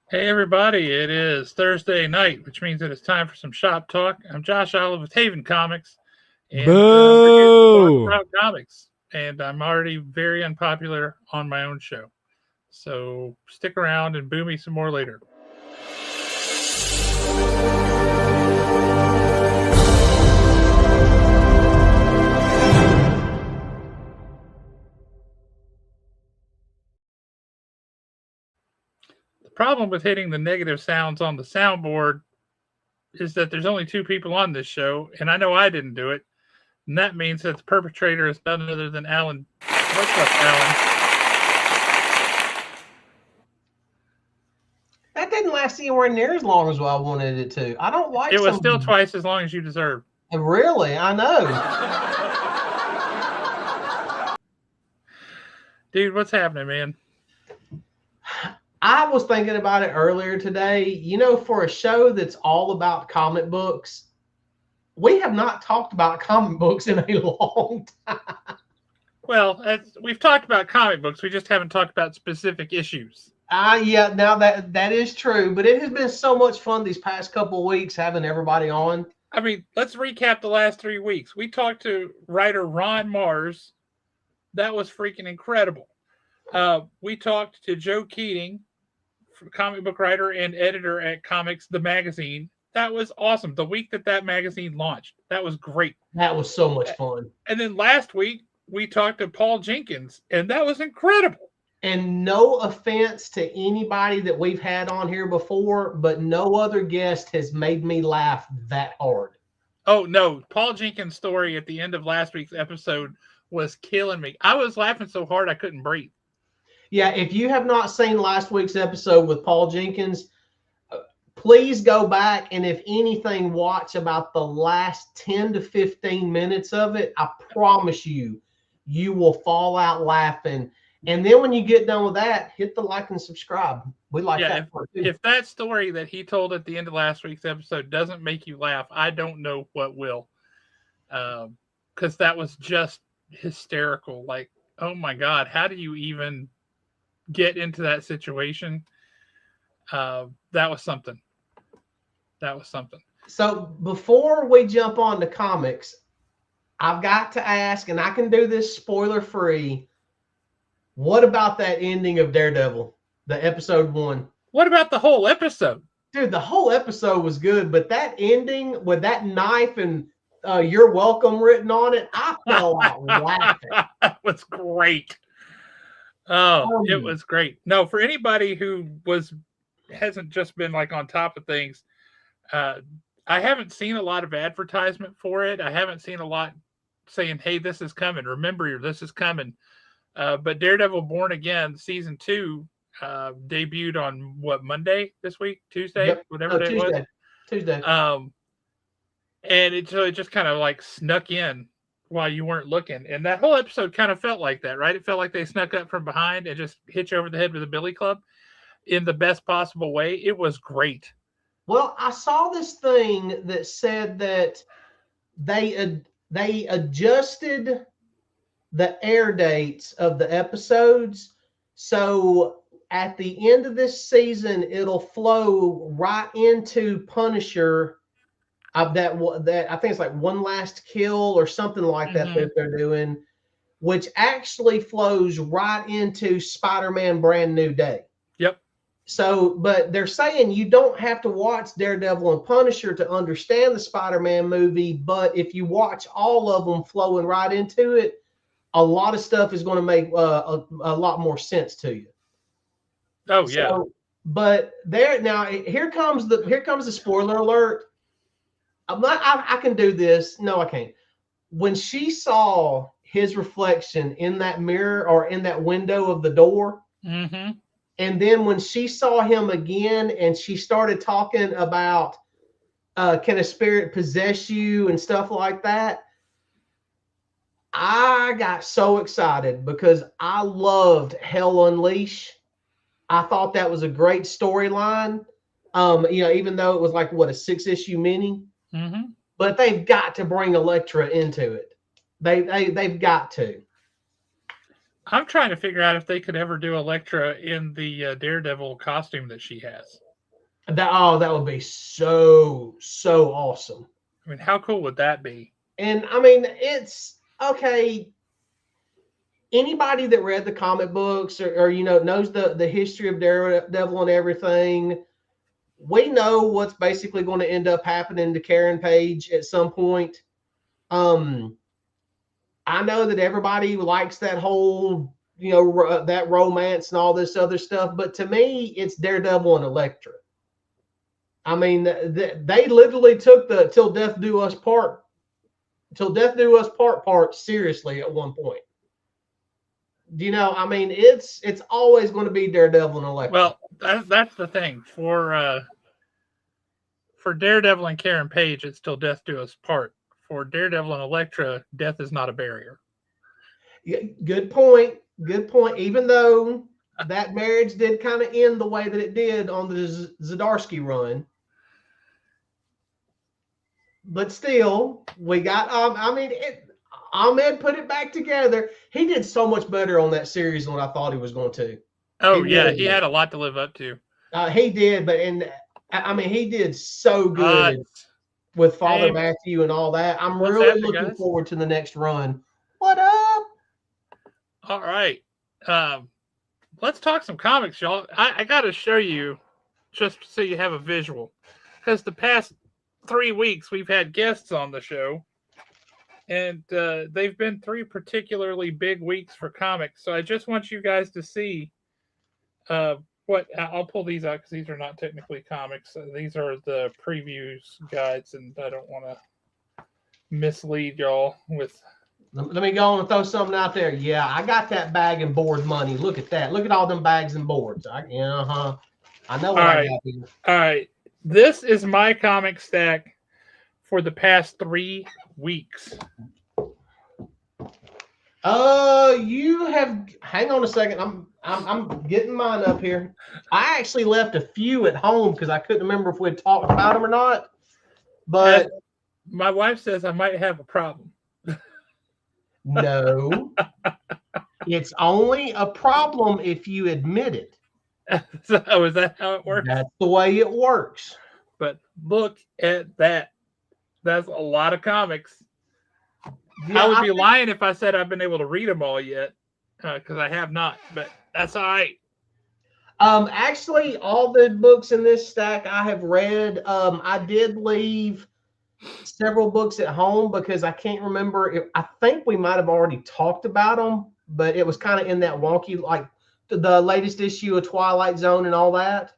Hey everybody, it is Thursday night, which means that it's time for some shop talk. I'm Josh Olive with Haven Comics, and we're here to talk Boo! about comics. And I'm already very unpopular on my own show. So stick around and boo me some more later. The problem with hitting the negative sounds on the soundboard is that there's only two people on this show, and I know I didn't do it. And that means that the perpetrator is none other than Alan. What's up, Alan? That didn't last anywhere near as long as I wanted it to. I don't like It was still some. twice as long as you deserve. Really, I know. Dude, what's happening, man? I was thinking about it earlier today. For a show that's all about comic books, we have not talked about comic books in a long time. Well, we've talked about comic books. We just haven't talked about specific issues. Yeah, now that is true, but it has been so much fun these past couple of weeks having everybody on. I mean, let's recap the last 3 weeks. We talked to writer Ron Mars. That was freaking incredible. We talked to Joe Keating, comic book writer and editor at Comics the Magazine. That was awesome. The week that magazine launched, that was great. That was so much fun. And then last week, we talked to Paul Jenkins, and that was incredible. And no offense to anybody that we've had on here before, but no other guest has made me laugh that hard. Oh, no. Paul Jenkins' story at the end of last week's episode was killing me. I was laughing so hard I couldn't breathe. Yeah, if you have not seen last week's episode with Paul Jenkins, please go back and if anything, watch about the last 10 to 15 minutes of it. I promise you, you will fall out laughing. And then when you get done with that, hit the like and subscribe. We like that part too. If that story that he told at the end of last week's episode doesn't make you laugh, I don't know what will. Because that was just hysterical. Like, oh my God, how do you even get into that situation? That was something. That was something. So before we jump on to comics, I've got to ask, and I can do this spoiler free. What about that ending of Daredevil, the episode 1? What about the whole episode? Dude, the whole episode was good, but that ending with that knife and "You're welcome" written on it, I fell out laughing. That was great. Oh, it was great. No, for anybody who hasn't just been like on top of things, I haven't seen a lot of advertisement for it. I haven't seen a lot saying, "Hey, this is coming. Remember, this is coming." But Daredevil Born Again season 2 debuted on Monday this week, Tuesday, Yep. whatever day Tuesday. it was. Tuesday. And it just kind of like snuck in while you weren't looking. And that whole episode kind of felt like that, right? It felt like they snuck up from behind and just hit you over the head with a billy club in the best possible way. It was great. Well, I saw this thing that said that they adjusted the air dates of the episodes. So at the end of this season, it'll flow right into Punisher. That I think it's like One Last Kill or something like that that they're doing, which actually flows right into Spider-Man Brand New Day. Yep. So, but they're saying you don't have to watch Daredevil and Punisher to understand the Spider-Man movie, but if you watch all of them flowing right into it, a lot of stuff is going to make a lot more sense to you. Oh yeah. So, but there now, here comes the spoiler alert. I can do this. No, I can't. When she saw his reflection in that mirror or in that window of the door, and then when she saw him again and she started talking about can a spirit possess you and stuff like that, I got so excited because I loved Hell Unleash. I thought that was a great storyline. Even though it was like a 6-issue mini, but they've got to bring Elektra into it. They've got to. I'm trying to figure out if they could ever do Elektra in the Daredevil costume that she has. That would be so awesome. I mean, how cool would that be? And I mean, it's okay. Anybody that read the comic books or knows the history of Daredevil and everything, we know what's basically going to end up happening to Karen Page at some point. I know that everybody likes that whole that romance and all this other stuff, but to me, it's Daredevil and Elektra. I mean, they literally took the till death do us part seriously at one point. I mean, it's always going to be Daredevil and Elektra. Well, that's the thing for Daredevil and Karen Page. It's till death do us part. For Daredevil and Elektra, death is not a barrier. Yeah, good point. Good point. Even though that marriage did kind of end the way that it did on the Zdarsky run. But still, we got, I mean, Ahmed put it back together. He did so much better on that series than what I thought he was going to. Oh, he had a lot to live up to. He did, I mean, he did so good with Father Matthew and all that. I'm really looking forward to the next run. What up? All right. Let's talk some comics, y'all. I got to show you just so you have a visual. Because the past 3 weeks, we've had guests on the show. And they've been 3 particularly big weeks for comics. So I just want you guys to see what I'll pull these out because these are not technically comics. These are the previews guides, and I don't want to mislead y'all with. Let me go and throw something out there. Yeah, I got that bag and board money. Look at that. Look at all them bags and boards. I know what I got here. All right. This is my comic stack for the past 3 weeks. Hang on a second. I'm getting mine up here. I actually left a few at home because I couldn't remember if we had talked about them or not. But my wife says I might have a problem. No. It's only a problem if you admit it. So is that how it works? That's the way it works. But look at that. That's a lot of comics. Yeah, I would be lying if I said I've been able to read them all yet, because I have not. But that's all right. Actually, all the books in this stack I have read. I did leave several books at home because I can't remember. I think we might have already talked about them, but it was kind of in that wonky, like the latest issue of Twilight Zone and all that.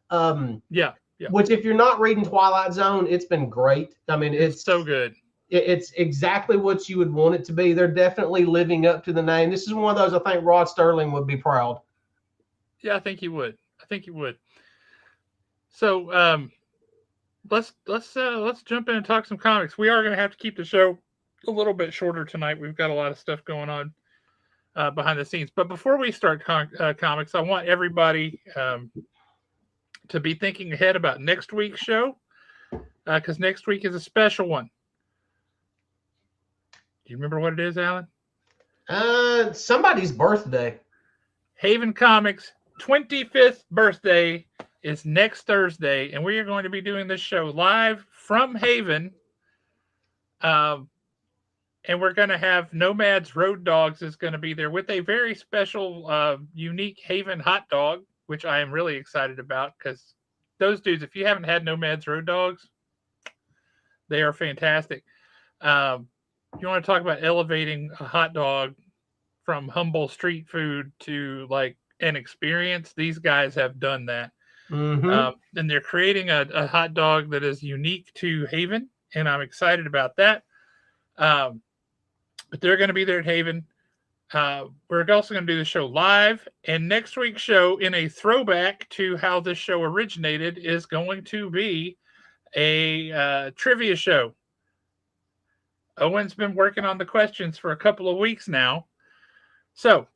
Yeah. Which, if you're not reading Twilight Zone, it's been great. I mean, it's so good. It's exactly what you would want it to be. They're definitely living up to the name. This is one of those I think Rod Sterling would be proud. Yeah, I think he would. So let's jump in and talk some comics. We are going to have to keep the show a little bit shorter tonight. We've got a lot of stuff going on behind the scenes. But before we start comics, I want everybody to be thinking ahead about next week's show, because next week is a special one. Do you remember what it is, Alan? Somebody's birthday. Haven Comics' 25th birthday is next Thursday, and we are going to be doing this show live from Haven. And we're going to have Nomads Road Dogs is going to be there with a very special, unique Haven hot dog, which I am really excited about, because those dudes, if you haven't had Nomads Road Dogs, they are fantastic. You want to talk about elevating a hot dog from humble street food to like an experience? These guys have done that. Mm-hmm. And they're creating a hot dog that is unique to Haven, and I'm excited about that. But they're going to be there at Haven. We're also going to do the show live, and next week's show, in a throwback to how this show originated, is going to be a trivia show. Owen's been working on the questions for a couple of weeks now. So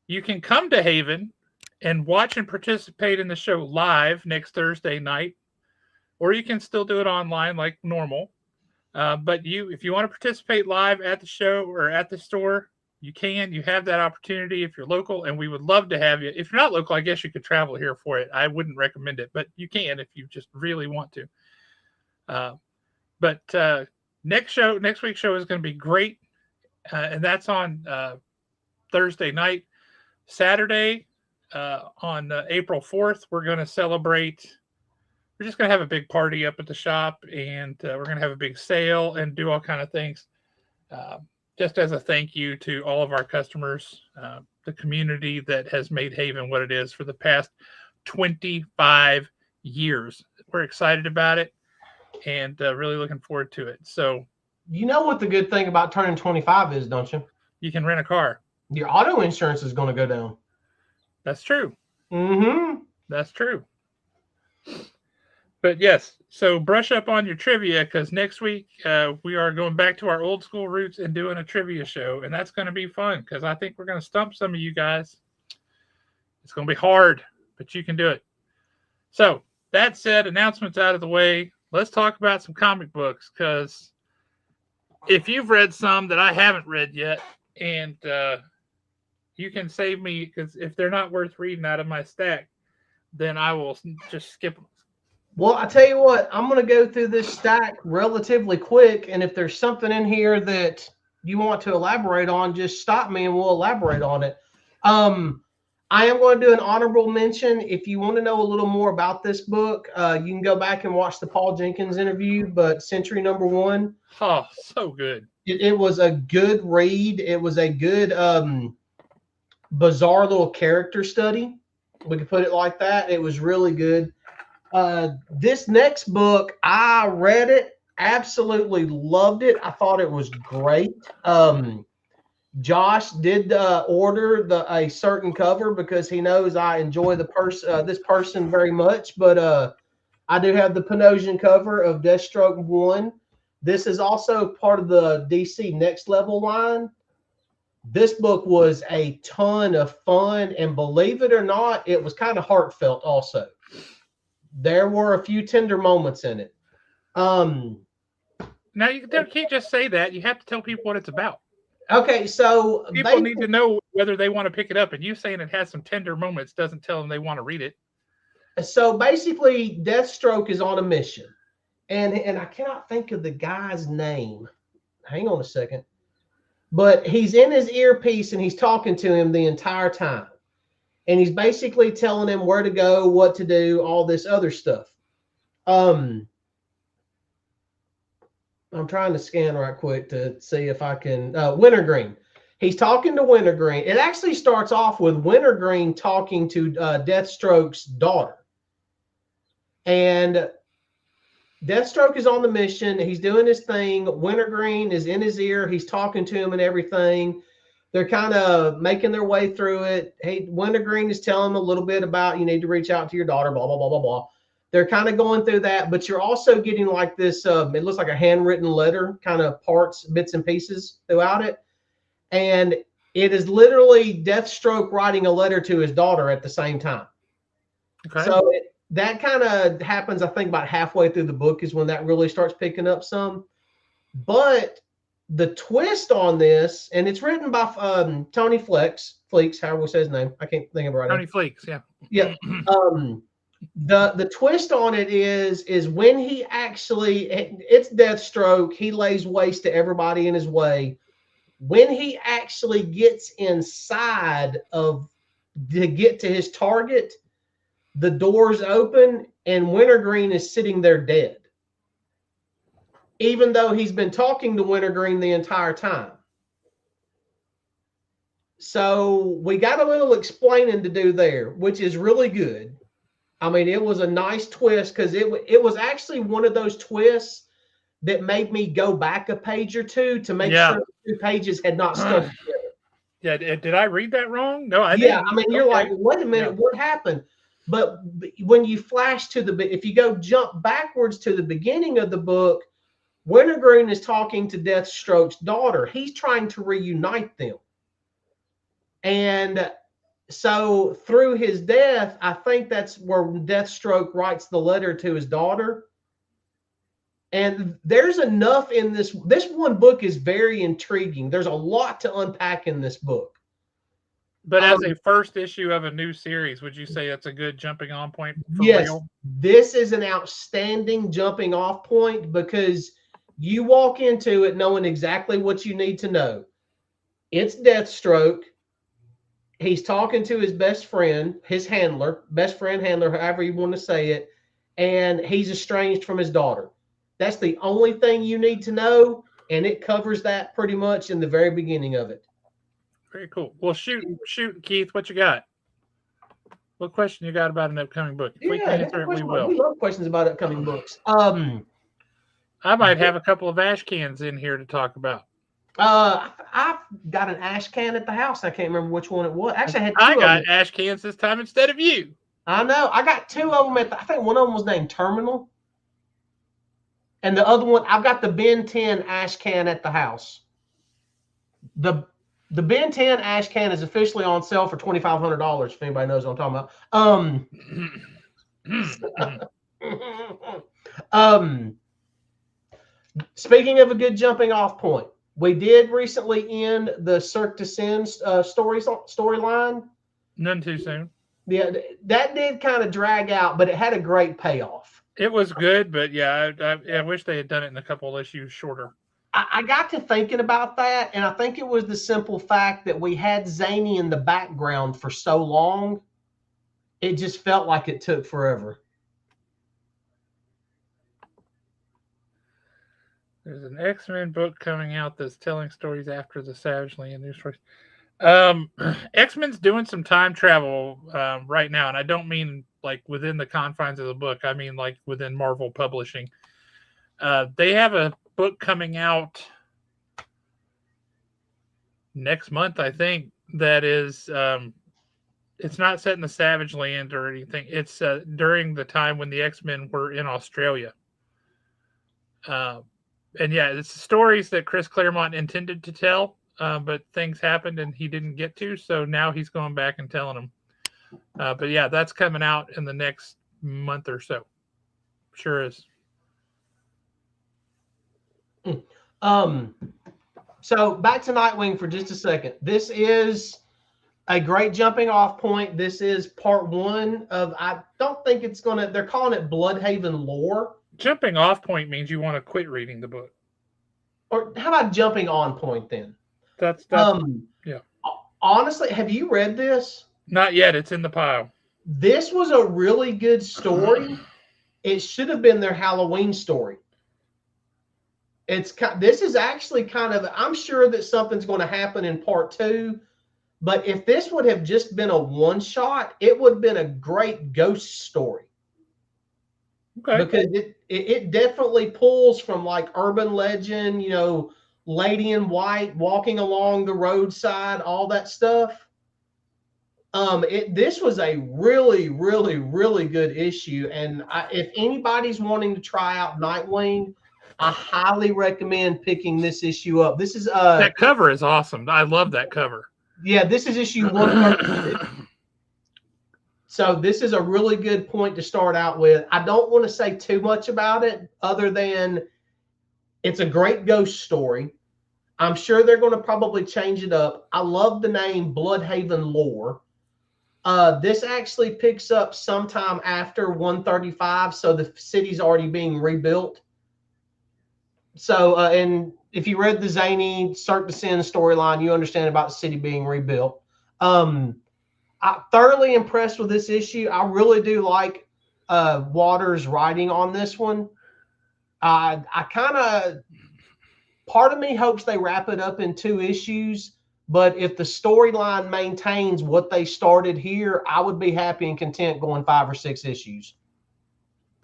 you can come to Haven and watch and participate in the show live next Thursday night, or you can still do it online like normal. But if you want to participate live at the show or at the store, you have that opportunity if you're local, and we would love to have you. If you're not local, I guess you could travel here for it. I wouldn't recommend it, but you can if you just really want to. But next week's show is going to be great, and that's on Thursday night. Saturday, on April 4th, we're going to celebrate. We're just going to have a big party up at the shop, and we're going to have a big sale and do all kind of things. Just as a thank you to all of our customers, the community that has made Haven what it is for the past 25 years. We're excited about it and really looking forward to it. So, you know what the good thing about turning 25 is, don't you? You can rent a car. Your auto insurance is going to go down. That's true. Mm-hmm. That's true. But yes, so brush up on your trivia, because next week we are going back to our old school roots and doing a trivia show, and that's going to be fun because I think we're going to stump some of you guys. It's going to be hard, but you can do it. So that said, announcements out of the way, let's talk about some comic books, because if you've read some that I haven't read yet, and you can save me, because if they're not worth reading out of my stack, then I will just skip them. Well, I tell you what, I'm going to go through this stack relatively quick, and if there's something in here that you want to elaborate on, just stop me and we'll elaborate on it. I am going to do an honorable mention. If you want to know a little more about this book, you can go back and watch the Paul Jenkins interview, but Century Number One. Oh, so good. It was a good read. It was a good, bizarre little character study. We could put it like that. It was really good. This next book, I read it, absolutely loved it. I thought it was great. Josh did order a certain cover because he knows I enjoy this person very much. But I do have the Panosian cover of Deathstroke 1. This is also part of the DC Next Level line. This book was a ton of fun, and believe it or not, it was kind of heartfelt also. There were a few tender moments in it. Now, you can't just say that. You have to tell people what it's about. Okay, so people need to know whether they want to pick it up, and you saying it has some tender moments doesn't tell them they want to read it. So basically, Deathstroke is on a mission, and I cannot think of the guy's name. Hang on a second. But he's in his earpiece, and he's talking to him the entire time. And he's basically telling him where to go, what to do, all this other stuff. I'm trying to scan right quick to see if I can. Wintergreen. He's talking to Wintergreen. It actually starts off with Wintergreen talking to Deathstroke's daughter. And Deathstroke is on the mission. He's doing his thing. Wintergreen is in his ear. He's talking to him and everything. They're kind of making their way through it. Hey, Wintergreen is telling him a little bit about you need to reach out to your daughter, blah, blah, blah, blah, blah. They're kind of going through that, but you're also getting like this, it looks like a handwritten letter, kind of parts, bits and pieces throughout it. And it is literally Deathstroke writing a letter to his daughter at the same time. Okay. So that kind of happens, I think, about halfway through the book is when that really starts picking up some. But the twist on this, and it's written by Tony Fleecs, however we say his name. I can't think of it right now. Tony Fleecs, yeah. Yeah. The twist on it is when he actually, it's Deathstroke, he lays waste to everybody in his way. When he actually gets inside to get to his target, the doors open and Wintergreen is sitting there dead. Even though he's been talking to Wintergreen the entire time. So we got a little explaining to do there, which is really good. I mean, it was a nice twist because it was actually one of those twists that made me go back a page or two to make sure the 2 pages had not stuck together. Yeah, did I read that wrong? No, I didn't. Yeah, I mean, you're like, wait a minute, what happened? But when you flash to if you go jump backwards to the beginning of the book, Wintergreen is talking to Deathstroke's daughter. He's trying to reunite them. And so through his death, I think that's where Deathstroke writes the letter to his daughter. And there's enough in this. This one book is very intriguing. There's a lot to unpack in this book. But as a first issue of a new series, would you say that's a good jumping on point for yes, real? This is an outstanding jumping off point because you walk into it knowing exactly what you need to know. It's Deathstroke. He's talking to his best friend, his handler, best friend, handler, however you want to say it, and he's estranged from his daughter. That's the only thing you need to know, and it covers that pretty much in the very beginning of it. Very cool. Well, shoot, Keith, what you got? What question you got about an upcoming book? If we can answer it, we will. We love questions about upcoming books. I might have a couple of ash cans in here to talk about. I've got an ash can at the house. I can't remember which one it was. Actually, I got ash cans this time instead of you. I know. I got two of them I think one of them was named Terminal. And the other one, I've got the Ben 10 ash can at the house. The Ben 10 ash can is officially on sale for $2,500. If anybody knows what I'm talking about. Speaking of a good jumping off point, we did recently end the Cirque du Soleil storyline. None too soon. Yeah, that did kind of drag out, but it had a great payoff. It was good, but yeah, I wish they had done it in a couple of issues shorter. I got to thinking about that, and I think it was the simple fact that we had Zany in the background for so long, it just felt like it took forever. There's an X-Men book coming out that's telling stories after the Savage Land news stories. X-Men's doing some time travel right now, and I don't mean like within the confines of the book. I mean like within Marvel Publishing. They have a book coming out next month, I think, that is it's not set in the Savage Land or anything. It's during the time when the X-Men were in Australia. And yeah, it's stories that Chris Claremont intended to tell, but things happened and he didn't get to, so now he's going back and telling them. But yeah, that's coming out in the next month or so. Sure is. So back to Nightwing for just a second. This is a great jumping off point. This is part one of, I don't think it's going to, they're calling it Bloodhaven lore. Jumping off point means you want to quit reading the book. Or how about jumping on point then? That's yeah. Honestly, have you read this? Not yet. It's in the pile. This was a really good story. It should have been their Halloween story. This is actually kind of, I'm sure that something's going to happen in part two, but if this would have just been a one shot, it would have been a great ghost story. Okay. Because it definitely pulls from like urban legend, lady in white walking along the roadside, all that stuff. This was a really, really, really good issue. And if anybody's wanting to try out Nightwing, I highly recommend picking this issue up. This is that cover is awesome. I love that cover. Yeah, this is issue 136. So this is a really good point to start out with. I don't want to say too much about it other than it's a great ghost story. I'm sure they're going to probably change it up. I love the name Bloodhaven lore. This actually picks up sometime after 135, so the city's already being rebuilt. So, and if you read the Zany Cirque du Soleil storyline, you understand about the city being rebuilt. I'm thoroughly impressed with this issue. I really do like Waters' writing on this one. I kind of, part of me hopes they wrap it up in 2 issues, but if the storyline maintains what they started here, I would be happy and content going 5 or 6 issues.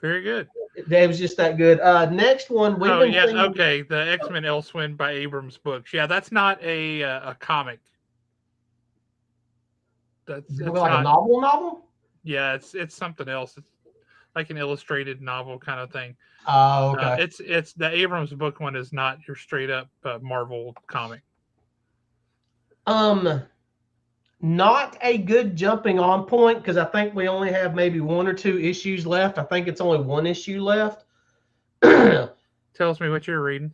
Very good. It was just that good. Next one. Okay. The X-Men Elsewhere by Abrams books. Yeah, that's not a comic. That's like a novel? Yeah, it's something else. It's like an illustrated novel kind of thing. Oh, okay. It's the Abrams book one is not your straight up Marvel comic. Not a good jumping on point because I think we only have maybe 1 or 2 issues left. I think it's only 1 issue left. Tells me what you're reading.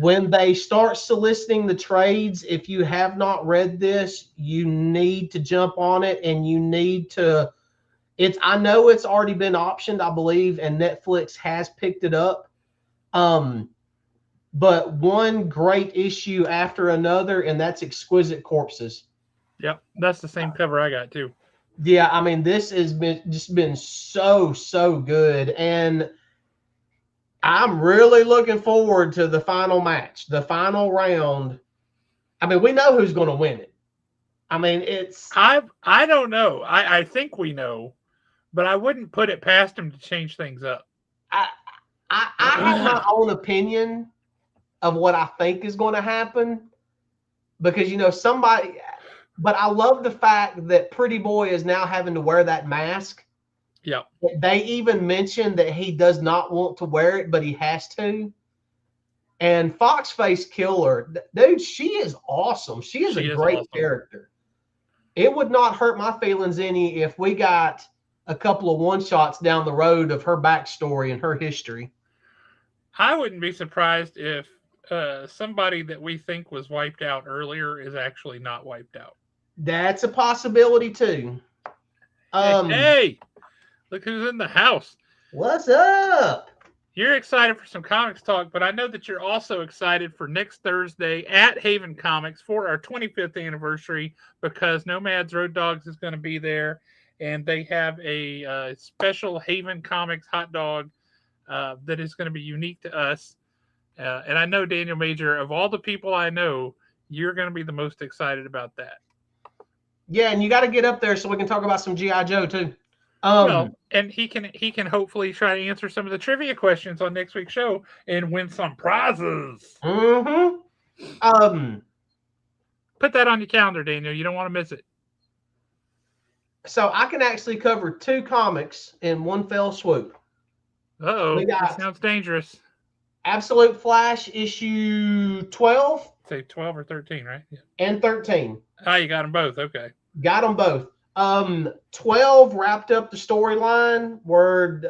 When they start soliciting the trades, if you have not read this, you need to jump on it, and you need to. I know it's already been optioned, I believe, and Netflix has picked it up. But one great issue after another, and that's Exquisite Corpses. Yep, that's the same cover I got too. Yeah, I mean, this has been so good, and I'm really looking forward to the final match, the final round. I mean, we know who's going to win it. I mean, I don't know. I think we know, but I wouldn't put it past him to change things up. I have my own opinion of what I think is going to happen, because somebody. But I love the fact that Pretty Boy is now having to wear that mask. Yeah. They even mentioned that he does not want to wear it, but he has to. And Foxface Killer, dude, she is awesome. She is a great awesome character. It would not hurt my feelings any if we got a couple of one-shots down the road of her backstory and her history. I wouldn't be surprised if somebody that we think was wiped out earlier is actually not wiped out. That's a possibility too. Hey, look who's in the house. What's up? You're excited for some comics talk, but I know that you're also excited for next Thursday at Haven Comics for our 25th anniversary, because Nomads Road Dogs is going to be there, and they have a special Haven Comics hot dog that is going to be unique to us. And I know, Daniel Major, of all the people I know, you're going to be the most excited about that. Yeah, and you got to get up there so we can talk about some G.I. Joe too. Well, and he can hopefully try to answer some of the trivia questions on next week's show and win some prizes. Mm-hmm. Put that on your calendar, Daniel. You don't want to miss it. So I can actually cover 2 comics in one fell swoop. Uh-oh, that sounds dangerous. Absolute Flash issue 12. Say 12 or 13, right? Yeah. And 13. Ah, you got them both. Okay. Got them both. 12 wrapped up the storyline where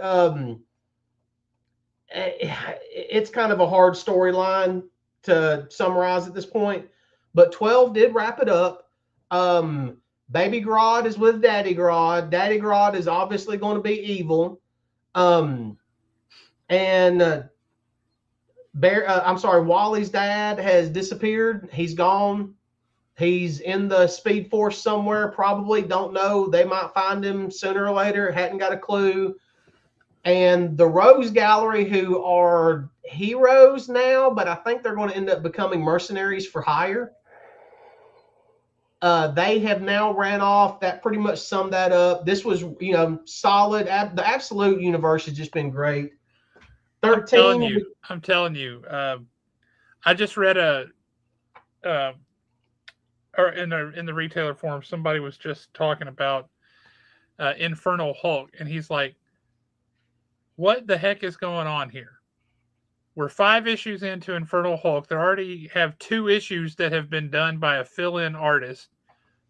it's kind of a hard storyline to summarize at this point, but 12 did wrap it up. Baby Grodd is with Daddy Grodd. Daddy Grodd is obviously going to be evil. Wally's dad has disappeared. He's gone. He's in the Speed Force somewhere, probably. Don't know. They might find him sooner or later. Hadn't got a clue. And the Rose Gallery, who are heroes now, but I think they're going to end up becoming mercenaries for hire. They have now ran off. That pretty much summed that up. This was, solid. The Absolute universe has just been great. 13. I'm telling you. I just read or in the retailer forum, somebody was just talking about Infernal Hulk, and he's like, "What the heck is going on here? We're 5 issues into Infernal Hulk. They already have 2 issues that have been done by a fill-in artist.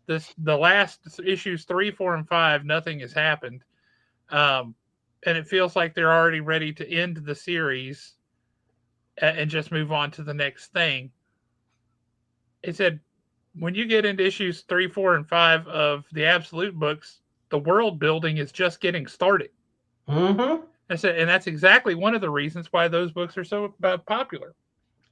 The last issues 3, 4, and 5, nothing has happened, and it feels like they're already ready to end the series and just move on to the next thing." It said, when you get into issues 3, 4, and 5 of the Absolute books, the world building is just getting started. Mm-hmm. I said, and that's exactly one of the reasons why those books are so popular.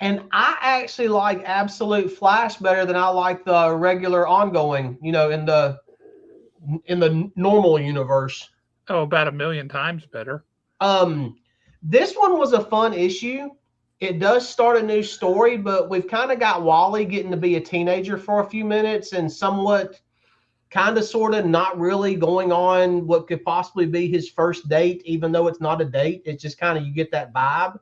And I actually like Absolute Flash better than I like the regular ongoing, in the normal universe. Oh, about 1,000,000 times better. This one was a fun issue. It does start a new story, but we've kind of got Wally getting to be a teenager for a few minutes and somewhat kind of sort of not really going on what could possibly be his first date, even though it's not a date. It's just kind of, you get that vibe.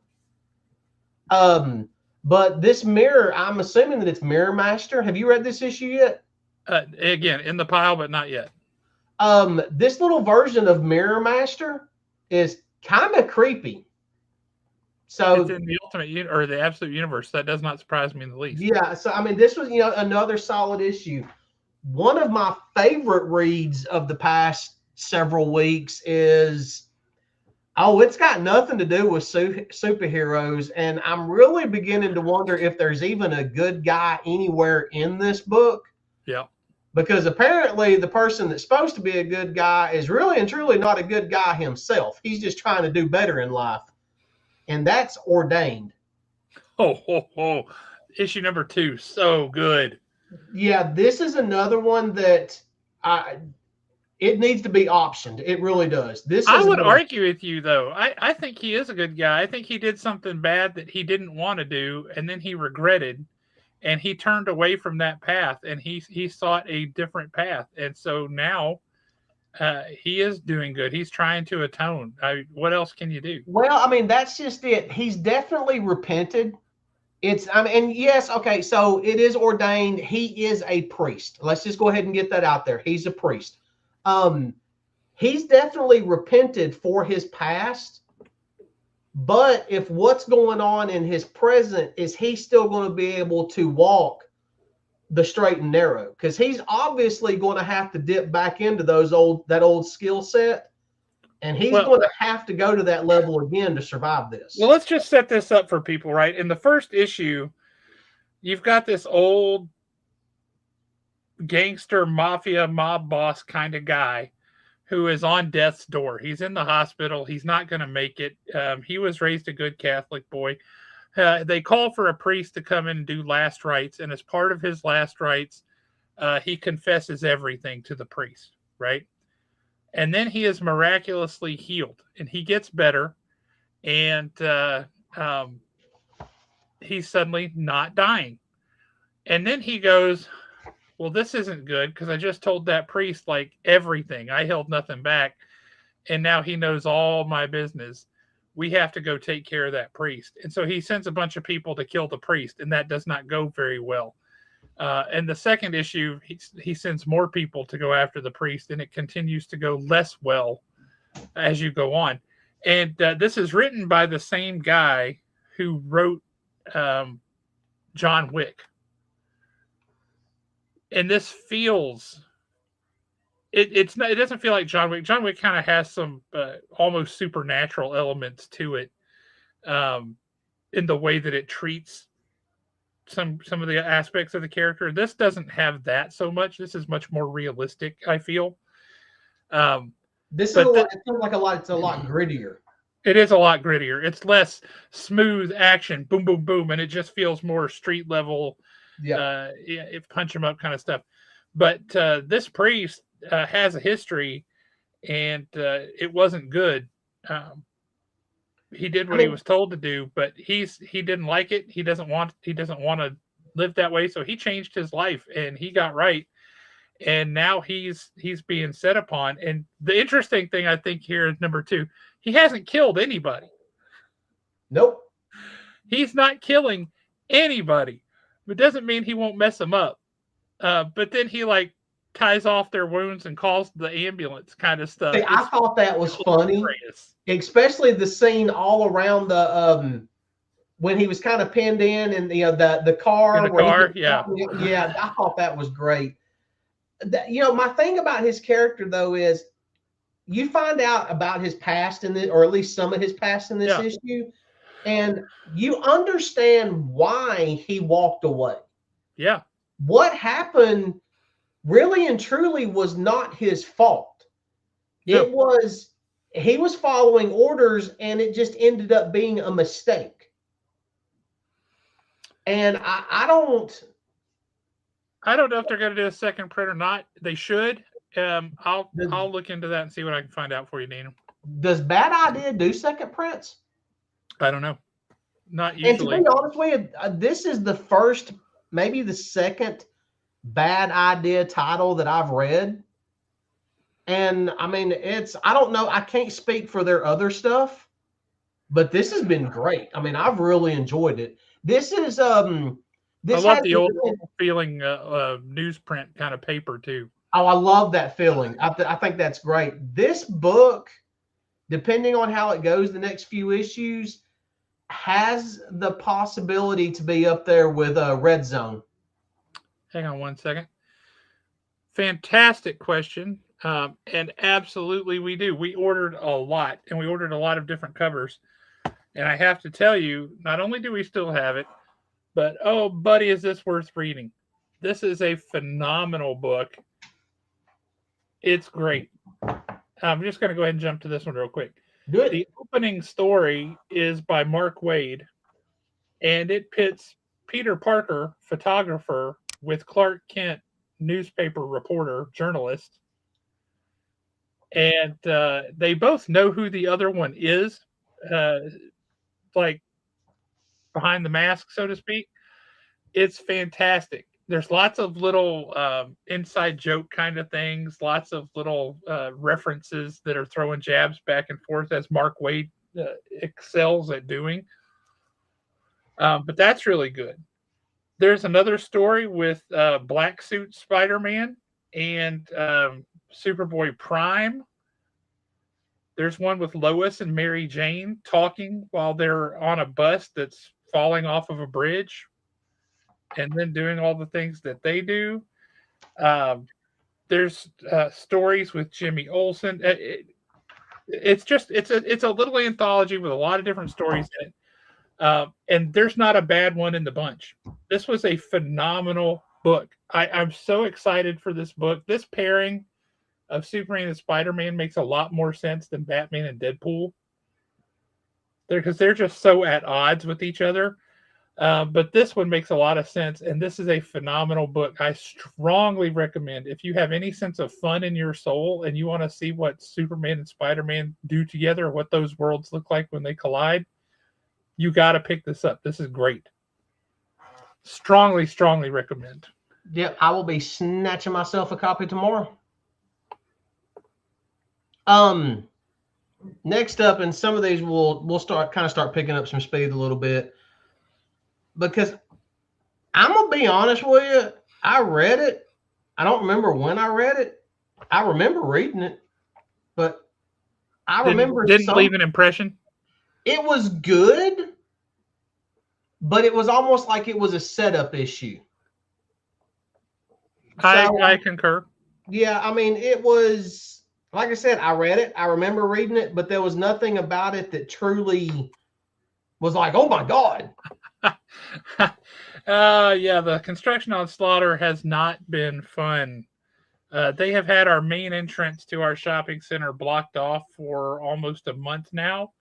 But this Mirror, I'm assuming that it's Mirror Master. Have you read this issue yet? Again, in the pile, but not yet. This little version of Mirror Master is kind of creepy. So it's in the Ultimate or the Absolute universe. That does not surprise me in the least. Yeah. So I mean, this was another solid issue. One of my favorite reads of the past several weeks is Oh, it's got nothing to do with superheroes. And I'm really beginning to wonder if there's even a good guy anywhere in this book. Yeah. Because apparently the person that's supposed to be a good guy is really and truly not a good guy himself. He's just trying to do better in life. And that's ordained. Oh. Issue number 2, so good. Yeah, this is another one that it needs to be optioned. It really does. I would argue with you, though. I think he is a good guy. I think he did something bad that he didn't want to do, and then he regretted, and he turned away from that path, and he sought a different path. And so now he is doing good. He's trying to atone. What else can you do? Well, I mean, that's just it. He's definitely repented. And yes, okay, so it is ordained. He is a priest. Let's just go ahead and get that out there. He's a priest. He's definitely repented for his past. But if what's going on in his present, is he still going to be able to walk the straight and narrow? Because he's obviously going to have to dip back into that old skill set. And he's going to have to go to that level again to survive this. Well, let's just set this up for people, right? In the first issue, you've got this old gangster mafia mob boss kind of guy who is on death's door. He's in the hospital. He's not going to make it. He was raised a good Catholic boy. They call for a priest to come in and do last rites. And as part of his last rites, he confesses everything to the priest, right? And then he is miraculously healed and he gets better. And he's suddenly not dying. And then he goes, well, this isn't good because I just told that priest like everything. I held nothing back. And now he knows all my business. We have to go take care of that priest. And so he sends a bunch of people to kill the priest, and that does not go very well. And the second issue, he sends more people to go after the priest, and it continues to go less well as you go on. And this is written by the same guy who wrote John Wick. And this feels it doesn't feel like John Wick. John Wick kind of has some almost supernatural elements to it, in the way that it treats some of the aspects of the character. This doesn't have that so much. This is much more realistic, I feel. This is it feels like it's a lot grittier. It is a lot grittier. It's less smooth action, boom, boom, boom, and it just feels more street level. Yeah, punch him up kind of stuff. But this priest has a history, and it wasn't good. He did what he was told to do, but he didn't like it. He doesn't want to live that way. So he changed his life, and he got right. And now he's being set upon. And the interesting thing I think here is number 2. He hasn't killed anybody. Nope. He's not killing anybody. It doesn't mean he won't mess them up. But then he like ties off their wounds and calls the ambulance kind of stuff. See, I thought that was funny, especially the scene all around the when he was kind of pinned in and the car. In the car, yeah. I thought that was great. My thing about his character though is you find out about his past in this, or at least some of his past in this issue, and you understand why he walked away. Yeah. What happened really and truly was not his fault. No. It was, he was following orders and it just ended up being a mistake. And I don't know if they're going to do a second print or not. They should. I'll look into that and see what I can find out for you, Dana. Does Bad Idea do second prints? I don't know. Not usually. And to be honest with you, this is the first, maybe the second Bad Idea title that I've read. And I mean, I don't know, I can't speak for their other stuff, but this has been great. I mean, I've really enjoyed it. This is I love the old feeling newsprint kind of paper too. Oh, I love that feeling. I think that's great. This book, depending on how it goes the next few issues, has the possibility to be up there with Red Zone. Hang on one second. Fantastic question. And absolutely we do. We ordered a lot, and we ordered a lot of different covers. And I have to tell you, not only do we still have it, but oh, buddy, is this worth reading? This is a phenomenal book. It's great. I'm just going to go ahead and jump to this one real quick. Good. The opening story is by Mark Wade, and it pits Peter Parker, photographer, with Clark Kent, newspaper reporter, journalist. And they both know who the other one is, uh, like behind the mask, so to speak. It's fantastic. There's lots of little inside joke kind of things, lots of little references that are throwing jabs back and forth as Mark Wade excels at doing. But that's really good. There's another story with Black Suit Spider Man and Superboy Prime. There's one with Lois and Mary Jane talking while they're on a bus that's falling off of a bridge and then doing all the things that they do. Um, there's stories with Jimmy Olsen. It's a little anthology with a lot of different stories in it. And there's not a bad one in the bunch. This was a phenomenal book. I'm so excited for this book. This pairing of Superman and Spider-Man makes a lot more sense than Batman and Deadpool. Because they're just so at odds with each other. But this one makes a lot of sense, and this is a phenomenal book. I strongly recommend if you have any sense of fun in your soul and you want to see what Superman and Spider-Man do together, what those worlds look like when they collide, you got to pick this up. This is great. Strongly, strongly recommend. Yep, I will be snatching myself a copy tomorrow. Next up, and some of these we'll start picking up some speed a little bit, because I'm gonna be honest with you. I read it. I don't remember when I read it. I remember reading it, but I remember didn't leave an impression. It was good, but it was almost like it was a setup issue. I concur. Yeah, I mean, it was, like I said, I read it. I remember reading it, but there was nothing about it that truly was like, oh my God. Yeah, the construction on Slaughter has not been fun. They have had our main entrance to our shopping center blocked off for almost a month now,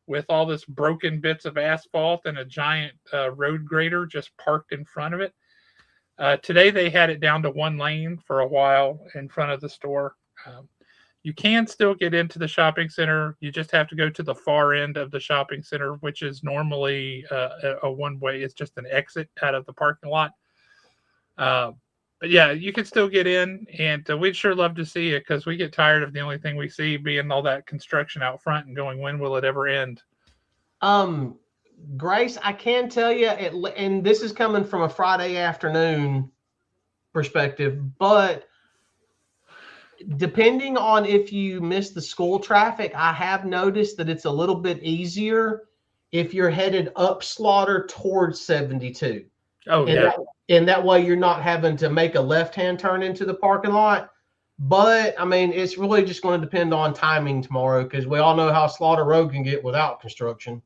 with all this broken bits of asphalt and a giant road grader just parked in front of it. Today they had it down to one lane for a while in front of the store. You can still get into the shopping center. You just have to go to the far end of the shopping center, which is normally a one-way. It's just an exit out of the parking lot. But yeah, you can still get in, and we'd sure love to see it, because we get tired of the only thing we see being all that construction out front and going, when will it ever end? Grace, I can tell you, and this is coming from a Friday afternoon perspective, but depending on if you miss the school traffic, I have noticed that it's a little bit easier if you're headed up Slaughter towards 72. Oh, yeah. And that way you're not having to make a left-hand turn into the parking lot. But, I mean, it's really just going to depend on timing tomorrow, because we all know how Slaughter Road can get without construction.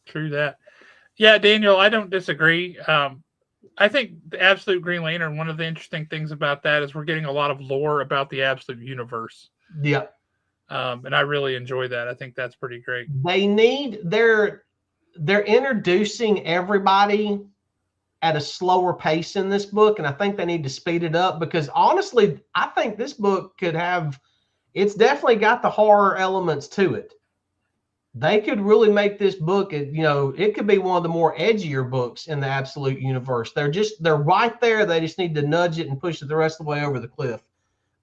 True that. Yeah, Daniel, I don't disagree. I think the Absolute Green Lantern, one of the interesting things about that is we're getting a lot of lore about the Absolute Universe. Yeah. And I really enjoy that. I think that's pretty great. They're introducing everybody at a slower pace in this book, and I think they need to speed it up, because honestly, I think this book it's definitely got the horror elements to it. They could really make this book, it could be one of the more edgier books in the Absolute Universe. They're right there. They just need to nudge it and push it the rest of the way over the cliff.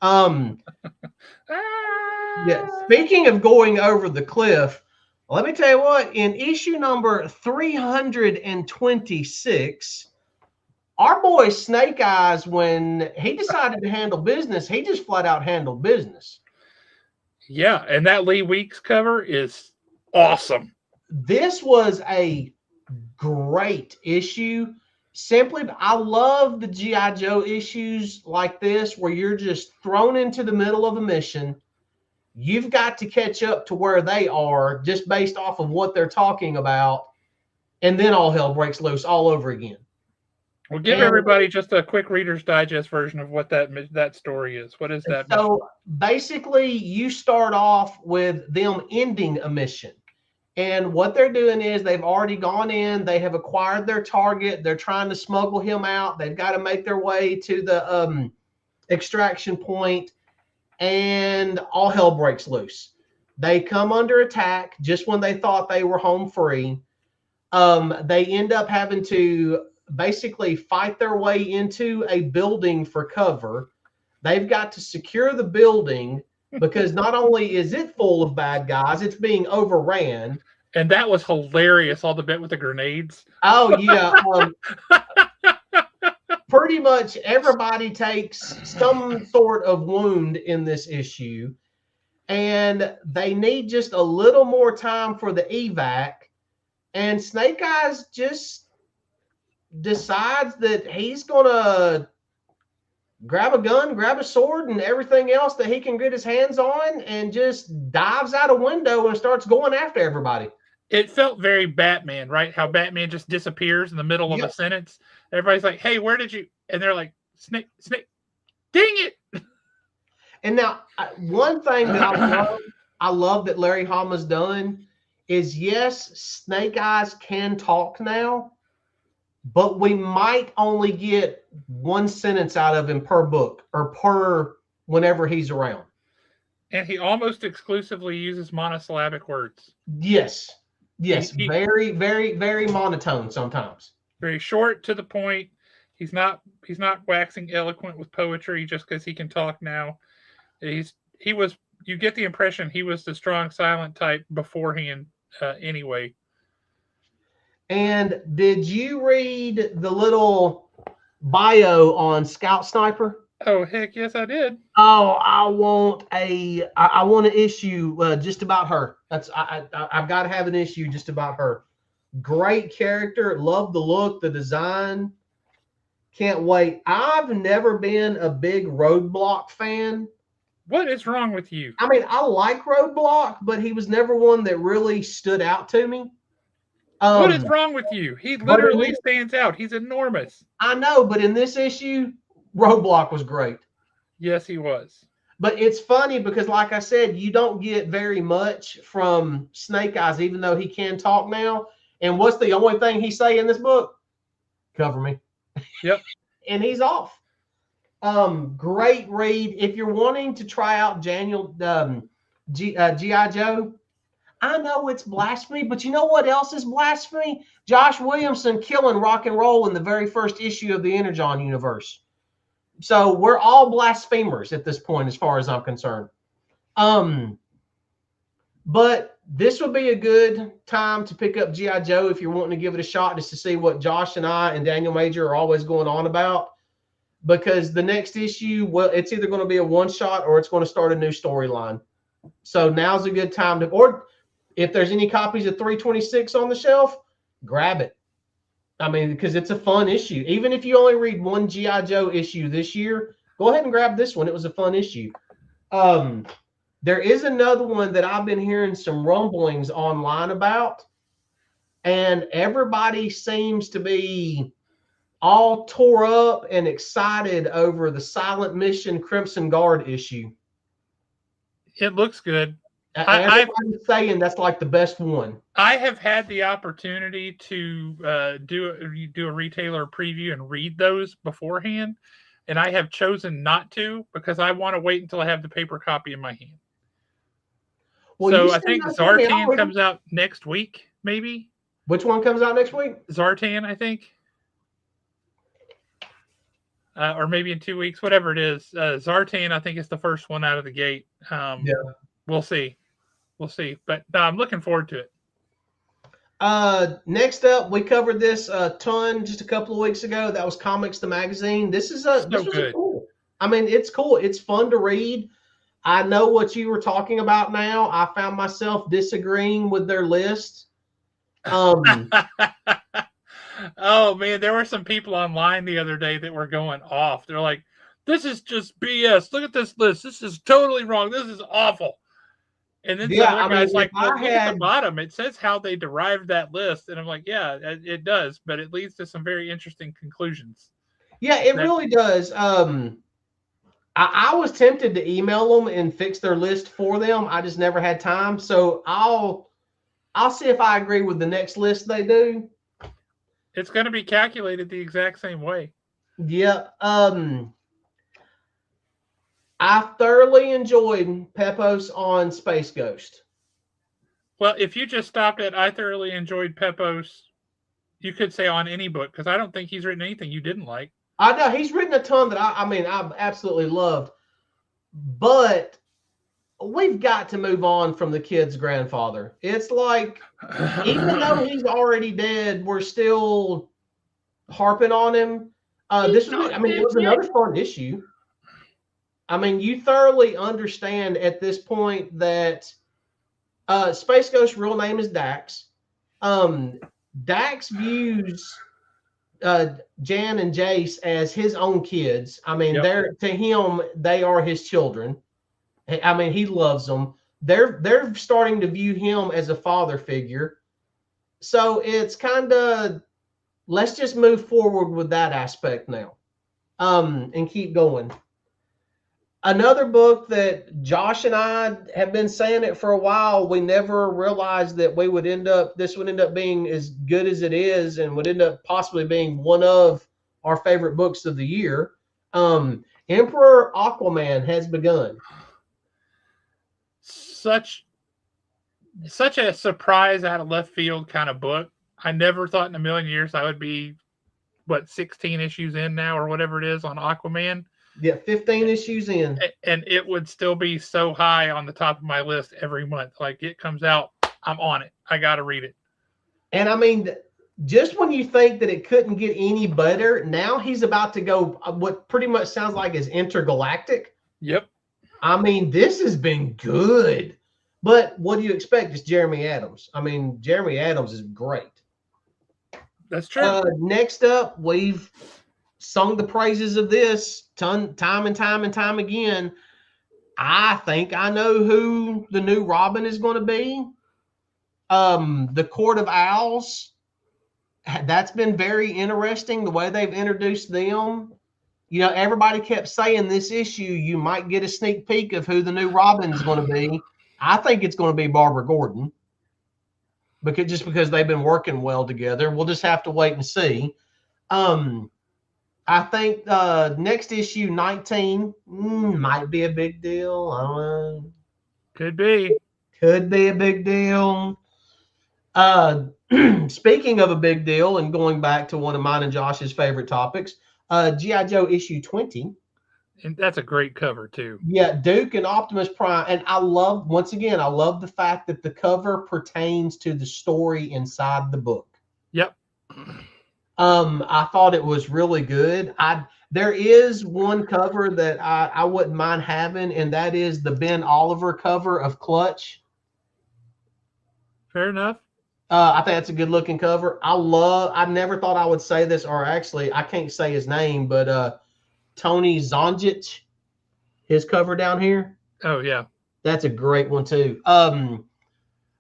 Yeah. Speaking of going over the cliff, let me tell you what, in issue number 326, our boy Snake Eyes, when he decided to handle business, he just flat out handled business. Yeah, and that Lee Weeks cover is awesome. This was a great issue. Simply, I love the G.I. Joe issues like this where you're just thrown into the middle of a mission. You've got to catch up to where they are just based off of what they're talking about. And then all hell breaks loose all over again. Well, give everybody just a quick Reader's Digest version of what that story is. What is that mission? So basically, you start off with them ending a mission. And what they're doing is they've already gone in. They have acquired their target. They're trying to smuggle him out. They've got to make their way to the extraction point, and all hell breaks loose. They come under attack just when they thought they were home free. They end up having to basically fight their way into a building for cover. They've got to secure the building because not only is it full of bad guys, it's being overran. And that was hilarious, all the bit with the grenades. Oh, yeah. Pretty much everybody takes some sort of wound in this issue, and they need just a little more time for the evac. And Snake Eyes just decides that he's going to grab a gun, grab a sword, and everything else that he can get his hands on, and just dives out a window and starts going after everybody. It felt very Batman, right? How Batman just disappears in the middle of a sentence. Everybody's like, hey, where did you? And they're like, Snake, dang it. And now, one thing that I love that Larry Hama's done is, yes, Snake Eyes can talk now, but we might only get one sentence out of him per book or per whenever he's around. And he almost exclusively uses monosyllabic words. Yes. Very, very, very monotone sometimes. Very short, to the point. He's not waxing eloquent with poetry just because he can talk now. You get the impression he was the strong silent type beforehand anyway. And did you read the little bio on Scout Sniper? Oh, heck yes, I did. Oh, I want an issue just about her. I've got to have an issue just about her. Great character. Love the look, the design. Can't wait. I've never been a big Roadblock fan. What is wrong with you? I mean, I like Roadblock, but he was never one that really stood out to me. What is wrong with you? He literally stands out. He's enormous. I know, but in this issue, Roadblock was great. Yes, he was. But it's funny because, like I said, you don't get very much from Snake Eyes, even though he can talk now. And what's the only thing he say in this book? Cover me. Yep. And he's off. Great read. If you're wanting to try out G.I. Joe, I know it's blasphemy, but you know what else is blasphemy? Josh Williamson killing rock and roll in the very first issue of the Energon universe. So we're all blasphemers at this point, as far as I'm concerned. But this would be a good time to pick up G.I. Joe if you're wanting to give it a shot, just to see what Josh and I and Daniel Major are always going on about. Because the next issue, well, it's either going to be a one-shot or it's going to start a new storyline. So now's a good time to, or if there's any copies of 326 on the shelf, grab it. I mean, because it's a fun issue. Even if you only read one G.I. Joe issue this year, go ahead and grab this one. It was a fun issue. There is another one that I've been hearing some rumblings online about, and everybody seems to be all tore up and excited over the Silent Mission Crimson Guard issue. It looks good. Everybody's saying that's like the best one. I have had the opportunity to do a retailer preview and read those beforehand, and I have chosen not to because I want to wait until I have the paper copy in my hand. Well, so I think Zartan comes out next week, maybe. Which one comes out next week? Zartan, I think. Or maybe in 2 weeks, whatever it is. Zartan, I think, is the first one out of the gate. Yeah. We'll see. But no, I'm looking forward to it. Next up, we covered this a ton just a couple of weeks ago. That was Comics the Magazine. This was good. Cool. I mean, it's cool. It's fun to read. I know what you were talking about now. I found myself disagreeing with their list. Oh man, there were some people online the other day that were going off. They're like, "This is just BS. Look at this list. This is totally wrong. This is awful." And then some Yeah, other I mean, guys if like, "Well, I look at the had, bottom. It says how they derived that list." And I'm like, "Yeah, it does, but it leads to some very interesting conclusions." yeah, it That really does. I was tempted to email them and fix their list for them. I just never had time. So I'll see if I agree with the next list they do. it's going to be calculated the exact same way. Yeah. I thoroughly enjoyed Pepos on Space Ghost. Well, if you just stopped at I thoroughly enjoyed Pepos, you could say on any book because I don't think he's written anything you didn't like. I know he's written a ton that I mean, I've absolutely loved, but we've got to move on from the kid's grandfather. It's like, even though he's already dead, we're still harping on him. He's This was, I not mean, it dead was yet. another fun issue. I mean, you thoroughly understand at this point that Space Ghost's real name is Dax. Um, Dax views Jan and Jace as his own kids. I mean, Yep. they're to him, they are his children. I mean, he loves them. They're starting to view him as a father figure. So it's kind of, let's just move forward with that aspect now, and keep going. Another book that Josh and I have been saying it for a while. We never realized that this would end up being as good as it is, and would end up possibly being one of our favorite books of the year. Emperor Aquaman has begun. Such such a surprise out of left field kind of book. I never thought in a million years I would be 16 issues in now or whatever it is on Aquaman, Yeah, 15 issues in. and it would still be so high on the top of my list every month. Like it comes out, I'm on it. I got to read it. And I mean, just when you think that it couldn't get any better, now he's about to go what pretty much sounds like is intergalactic. Yep, I mean, this has been good. But what do you expect? It's Jeremy Adams. I mean, Jeremy Adams is great. that's true. Next up, we've sung the praises of this time and time and time again. I think I know who the new Robin is going to be. The Court of Owls. That's been very interesting the way they've introduced them. You know, everybody kept saying this issue, you might get a sneak peek of who the new Robin is going to be. I think it's going to be Barbara Gordon, because they've been working well together. We'll just have to wait and see. I think next issue 19 might be a big deal. I don't know. Could be. Could be a big deal. Speaking of a big deal, and going back to one of mine and Josh's favorite topics, G.I. Joe issue 20. And that's a great cover too. Yeah, Duke and Optimus Prime. And I love, once again, I love the fact that the cover pertains to the story inside the book. Yep. I thought it was really good. There is one cover that I wouldn't mind having, and that is the Ben Oliver cover of Clutch. Fair enough. I think that's a good looking cover. I never thought I would say this, or actually, I can't say his name, but Tony Zonjic, his cover down here. Oh yeah. That's a great one too.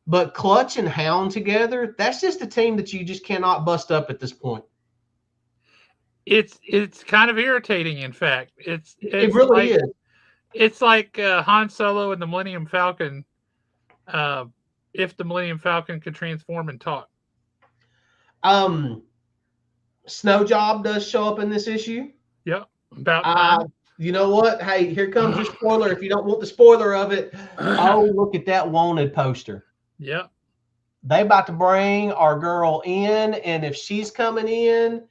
But Clutch and Hound together, that's just a team that you just cannot bust up at this point. It's kind of irritating. In fact, It really is. It's like Han Solo and the Millennium Falcon. If the Millennium Falcon could transform and talk. Snow Job does show up in this issue. Yep. About time. You know what? Hey, here comes your spoiler. If you don't want the spoiler of it, oh, look at that wanted poster. Yep. They about to bring our girl in, and if she's coming in,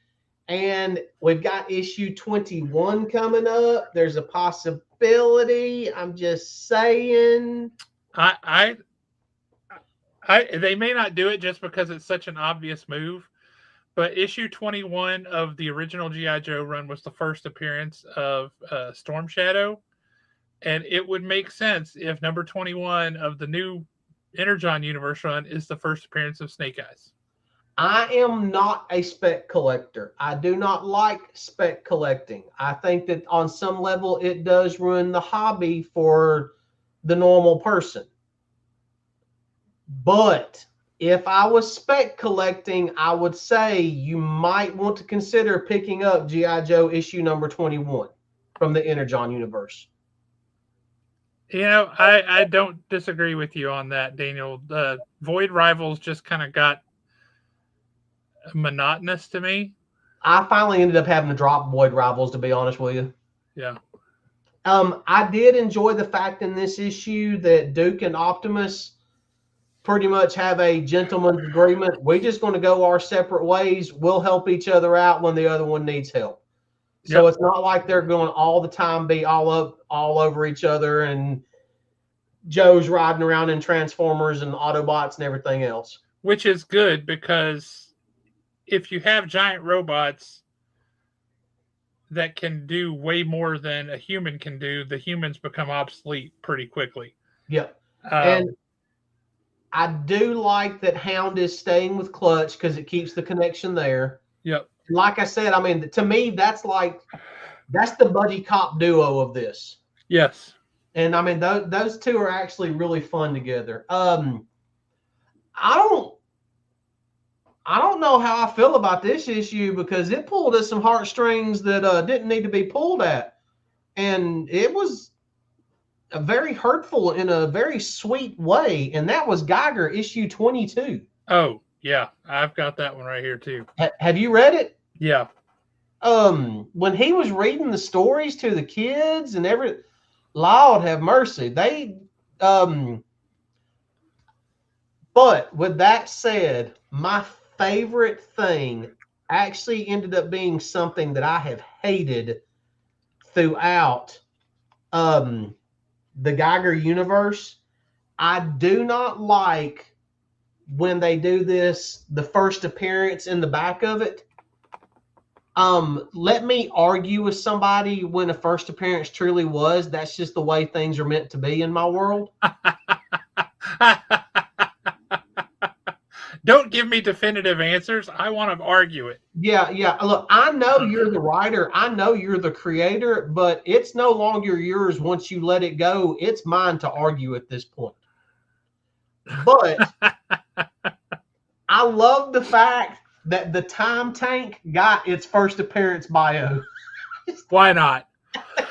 and we've got issue 21 coming up, there's a possibility. I'm just saying. They may not do it just because it's such an obvious move, but issue 21 of the original G.I. Joe run was the first appearance of Storm Shadow, and it would make sense if number 21 of the new Energon Universe run is the first appearance of Snake Eyes. I am not a spec collector. I do not like spec collecting. I think that on some level it does ruin the hobby for the normal person. But if I was spec collecting, I would say you might want to consider picking up G.I. Joe issue number 21 from the Energon universe. You know, I don't disagree with you on that, Daniel. The Void Rivals just kind of got monotonous to me. I finally ended up having to drop Void Rivals, to be honest with you. Yeah. I did enjoy the fact in this issue that Duke and Optimus pretty much have a gentleman's agreement. We're just going to go our separate ways. We'll help each other out when the other one needs help. So It's not like they're going all the time be all over each other, and Joe's riding around in Transformers and Autobots and everything else. Which is good, because if you have giant robots that can do way more than a human can do, the humans become obsolete pretty quickly. Yep. And I do like that Hound is staying with Clutch because it keeps the connection there. Yep. Like I said, I mean, to me, that's the buddy cop duo of this. Yes. And I mean, those two are actually really fun together. I don't know how I feel about this issue, because it pulled at some heartstrings that didn't need to be pulled at. And it was very hurtful in a very sweet way. And that was Geiger issue 22. Oh, yeah. I've got that one right here too. Have you read it? Yeah. When he was reading the stories to the kids and Lord have mercy. But with that said, my favorite thing actually ended up being something that I have hated throughout the Geiger universe. I do not like when they do this, the first appearance in the back of it. Let me argue with somebody when a first appearance truly was. That's just the way things are meant to be in my world. Don't give me definitive answers. I want to argue it. Yeah. Look, I know you're the writer. I know you're the creator, but it's no longer yours once you let it go. It's mine to argue at this point. But I love the fact that the Time Tank got its first appearance bio. Why not? I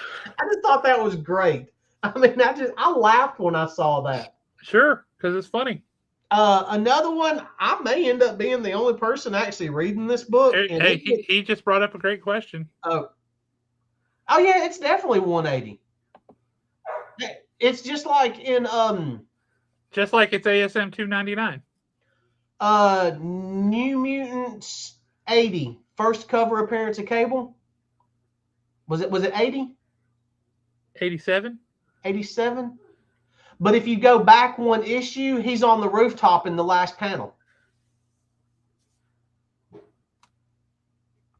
just thought that was great. I mean, I laughed when I saw that. Sure, because it's funny. Another one, I may end up being the only person actually reading this book. Hey, he just brought up a great question. Oh yeah, it's definitely 180. It's just like in just like it's ASM 299. New Mutants 80, first cover appearance of Cable. Was it 80? 87? 87? But if you go back one issue, he's on the rooftop in the last panel.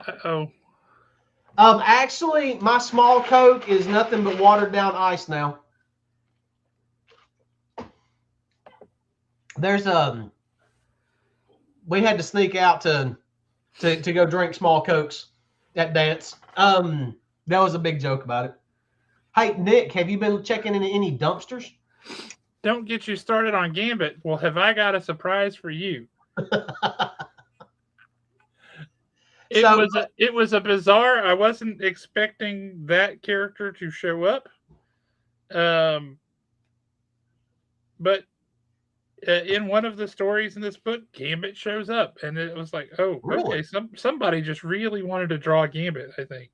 Uh-oh. Actually, my small Coke is nothing but watered down ice now. There's we had to sneak out to go drink small Cokes at dance. That was a big joke about it. Hey, Nick, have you been checking into any dumpsters? Don't get you started on Gambit. Well, have I got a surprise for you? It was a bizarre. I wasn't expecting that character to show up. But in one of the stories in this book, Gambit shows up, and it was like, oh, really? Okay, somebody just really wanted to draw Gambit, I think.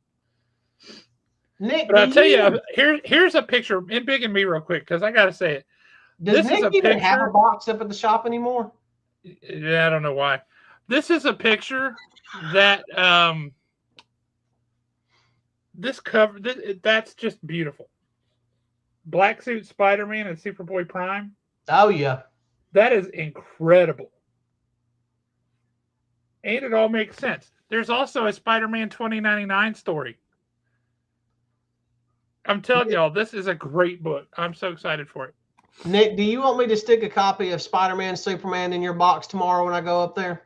Nick, but I'll tell you, here's a picture in Big and Me real quick, because I got to say it. Does Nick even have a box up at the shop anymore? Yeah, I don't know why. This is a picture that this cover. That's just beautiful. Black Suit Spider-Man and Superboy Prime. Oh yeah, that is incredible, and it all makes sense. There's also a Spider-Man 2099 story. I'm telling y'all, this is a great book. I'm so excited for it. Nick, do you want me to stick a copy of Spider-Man Superman in your box tomorrow when I go up there?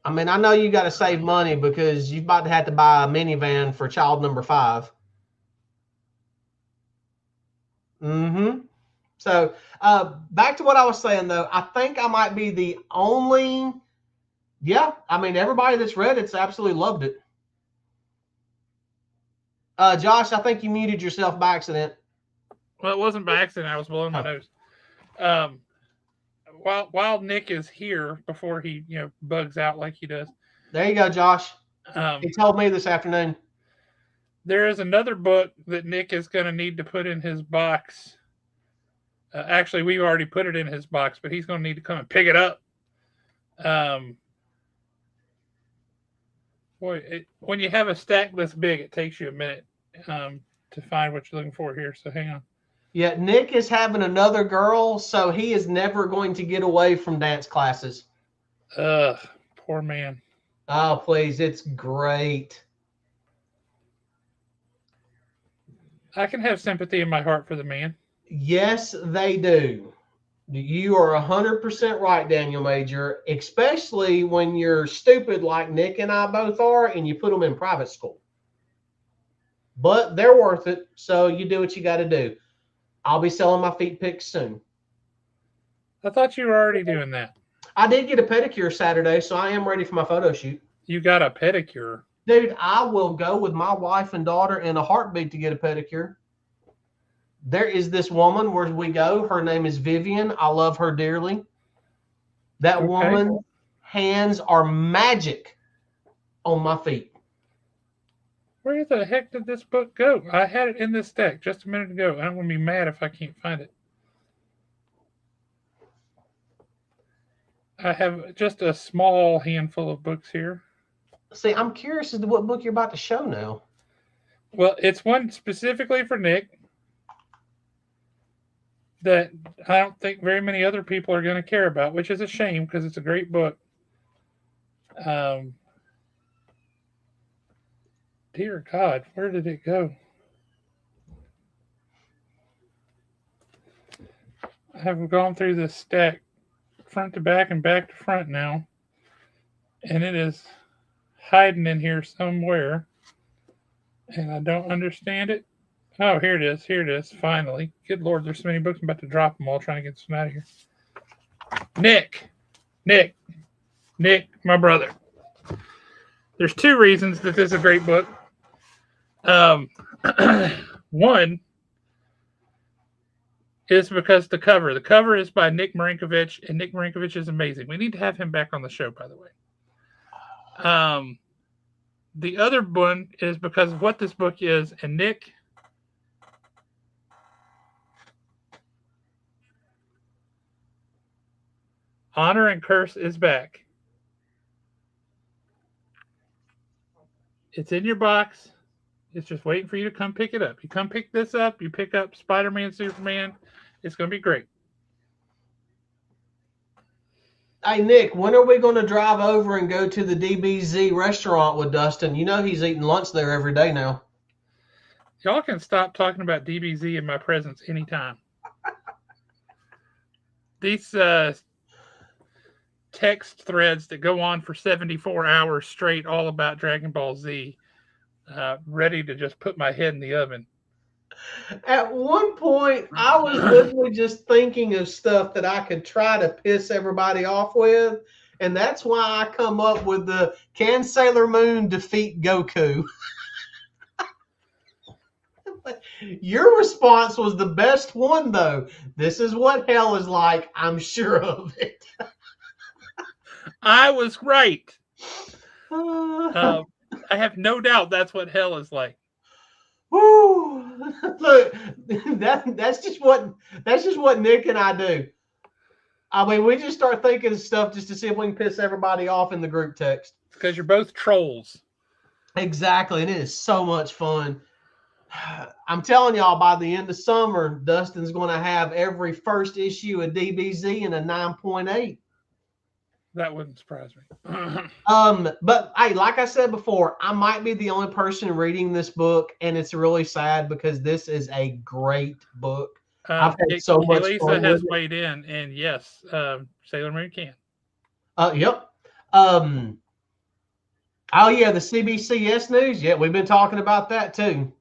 I mean, I know you got to save money because you're about to have to buy a minivan for child number 5. Mm-hmm. So back to what I was saying, though. I think I might be the only. Yeah, I mean, everybody that's read it's absolutely loved it. Josh, I think you muted yourself by accident. Well, it wasn't by accident. I was blowing my nose. While Nick is here, before he bugs out like he does. There you go, Josh. He told me this afternoon. There is another book that Nick is going to need to put in his box. Actually, we've already put it in his box, but he's going to need to come and pick it up. When you have a stack this big, it takes you a minute to find what you're looking for here. So hang on. Yeah, Nick is having another girl, so he is never going to get away from dance classes. Poor man. Oh, please. It's great. I can have sympathy in my heart for the man. Yes, they do. You are 100% right, Daniel Major, especially when you're stupid like Nick and I both are, and you put them in private school. But they're worth it, so you do what you got to do. I'll be selling my feet pics soon. I thought you were already doing that. I did get a pedicure Saturday, so I am ready for my photo shoot. You got a pedicure? Dude, I will go with my wife and daughter in a heartbeat to get a pedicure. There is this woman where we go. Her name is Vivian. I love her dearly. That woman's hands are magic on my feet. Where the heck did this book go? I had it in this stack just a minute ago. I'm going to be mad if I can't find it. I have just a small handful of books here. See, I'm curious as to what book you're about to show now. Well, it's one specifically for Nick that I don't think very many other people are going to care about, which is a shame because it's a great book. Dear God, where did it go? I have gone through this stack front to back and back to front now, and it is hiding in here somewhere, and I don't understand it. Oh, here it is. Here it is. Finally. Good Lord, there's so many books. I'm about to drop them all trying to get this one out of here. Nick, my brother. There's 2 reasons that this is a great book. One is because the cover. The cover is by Nick Marinkovich, and Nick Marinkovich is amazing. We need to have him back on the show, by the way. The other one is because of what this book is, and Nick... Honor and Curse is back. It's in your box. It's just waiting for you to come pick it up. You come pick this up, you pick up Spider-Man, Superman. It's going to be great. Hey, Nick, when are we going to drive over and go to the DBZ restaurant with Dustin? You know he's eating lunch there every day now. Y'all can stop talking about DBZ in my presence anytime. These text threads that go on for 74 hours straight all about Dragon Ball Z, ready to just put my head in the oven. At one point, I was literally just thinking of stuff that I could try to piss everybody off with, and that's why I come up with the can Sailor Moon defeat Goku? Your response was the best one, though. This is what hell is like. I'm sure of it. I was right. I have no doubt that's what hell is like. Woo! Look, that's just what Nick and I do. I mean, we just start thinking of stuff just to see if we can piss everybody off in the group text. Because you're both trolls. Exactly, and it is so much fun. I'm telling y'all, by the end of summer, Dustin's going to have every first issue of DBZ in a 9.8. That wouldn't surprise me. But hey, like I said before, I might be the only person reading this book, and it's really sad because this is a great book. I've had so much Elisa fun has with weighed in, and yes, Sailor Moon can. Yep. Oh yeah, the CBCS news. Yeah, we've been talking about that too.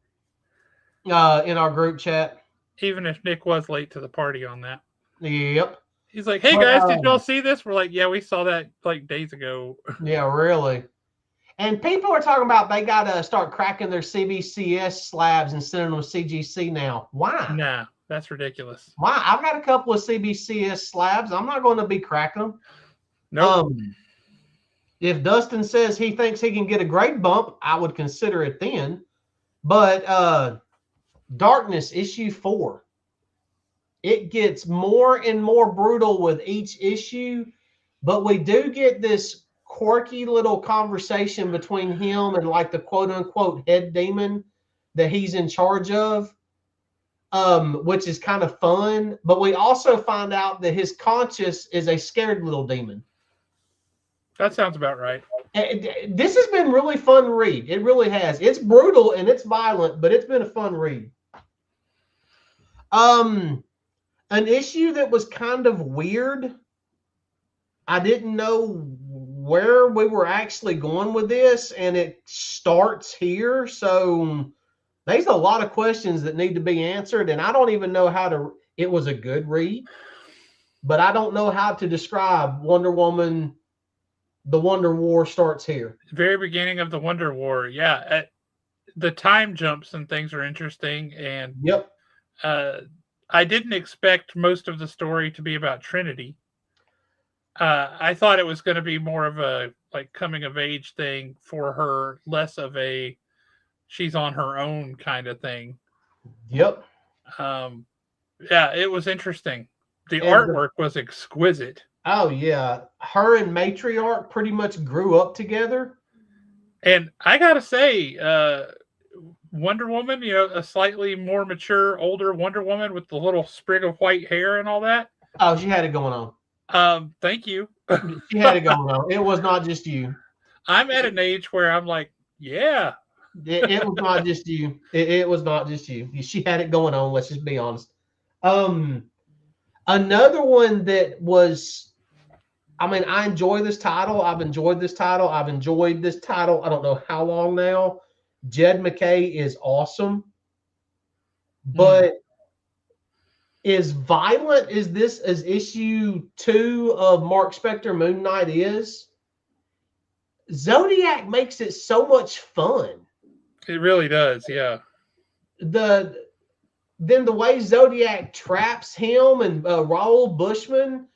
In our group chat. Even if Nick was late to the party on that. Yep. He's like, "Hey But guys, did y'all see this?" We're like, "Yeah, we saw that like days ago." yeah, really. And people are talking about they got to start cracking their CBCS slabs and sending them CGC now. Why? Nah, that's ridiculous. Why? I've got a couple of CBCS slabs. I'm not going to be cracking them. Nope. If Dustin says he thinks he can get a grade bump, I would consider it then. But Darkness issue 4, it gets more and more brutal with each issue, but we do get this quirky little conversation between him and like the quote unquote head demon that he's in charge of, which is kind of fun. But we also find out that his conscience is a scared little demon. That sounds about right. This has been really fun to read. It really has. It's brutal and it's violent, but it's been a fun read. An issue that was kind of weird. I didn't know where we were actually going with this, and it starts here. So there's a lot of questions that need to be answered, and I don't even know how to. It was a good read, but I don't know how to describe Wonder Woman. The Wonder War starts here. Very beginning of the Wonder War. Yeah. The time jumps and things are interesting. And yep. I didn't expect most of the story to be about Trinity. I thought it was going to be more of a like coming of age thing for her, less of a she's on her own kind of thing. Yep. Yeah, it was interesting. The artwork was exquisite. Oh yeah, her and Matriarch pretty much grew up together. And I gotta say, Wonder Woman, a slightly more mature, older Wonder Woman with the little sprig of white hair and all that. Oh, she had it going on. Thank you. She had it going on. It was not just you. I'm at an age where I'm like, yeah. It was not just you. It was not just you. She had it going on. Let's just be honest. Another one that was, I mean, I enjoy this title. I've enjoyed this title. I don't know how long now. Jed MacKay is awesome. But as violent as this as issue 2 of Mark Spector Moon Knight is, Zodiac makes it so much fun. It really does, yeah. Then the way Zodiac traps him and Raoul Bushman,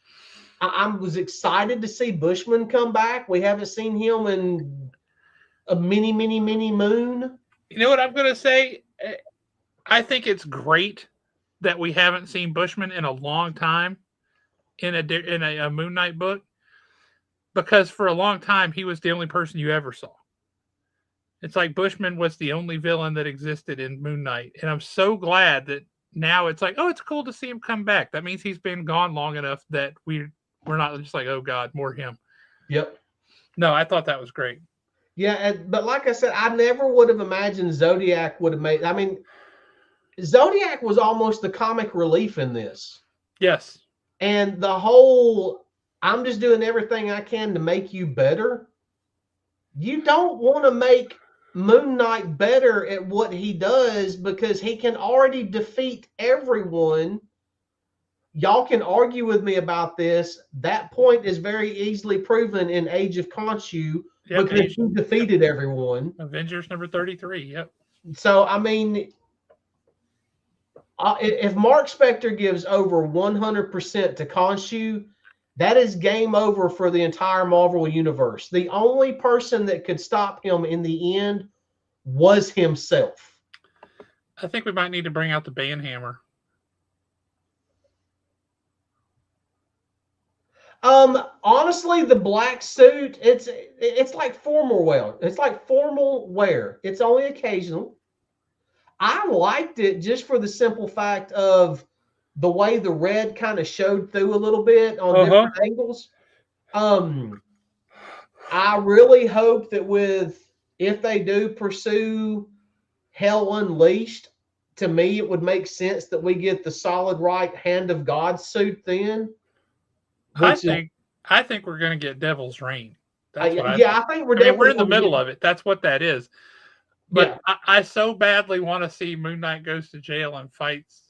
I was excited to see Bushman come back. We haven't seen him in a mini moon. You know what I'm going to say? I think it's great that we haven't seen Bushman in a long time in a Moon Knight book, because for a long time he was the only person you ever saw. It's like Bushman was the only villain that existed in Moon Knight, and I'm so glad that now it's like, oh, it's cool to see him come back. That means he's been gone long enough that we're not just like, oh God, more him. Yep. No, I thought that was great. Yeah, but like I said, I never would have imagined Zodiac would have made. I mean, Zodiac was almost the comic relief in this. Yes. And the whole, I'm just doing everything I can to make you better. You don't want to make Moon Knight better at what he does because he can already defeat everyone. Y'all can argue with me about this. That point is very easily proven in Age of Khonshu, because he defeated everyone. Avengers number 33, yep. So, I mean, if Mark Spector gives over 100% to Khonshu, that is game over for the entire Marvel universe. The only person that could stop him in the end was himself. I think we might need to bring out the Banhammer. Honestly, the black suit, it's like formal wear. It's like formal wear. It's only occasional. I liked it just for the simple fact of the way the red kind of showed through a little bit on different angles. I really hope that if they do pursue Hell Unleashed, to me, it would make sense that we get the solid right Hand of God suit then. I think we're going to get Devil's Reign. That's what yeah, I think we're I mean, we're definitely in the going to middle get. of it. That's what that is. But Yeah. I so badly want to see Moon Knight goes to jail and fights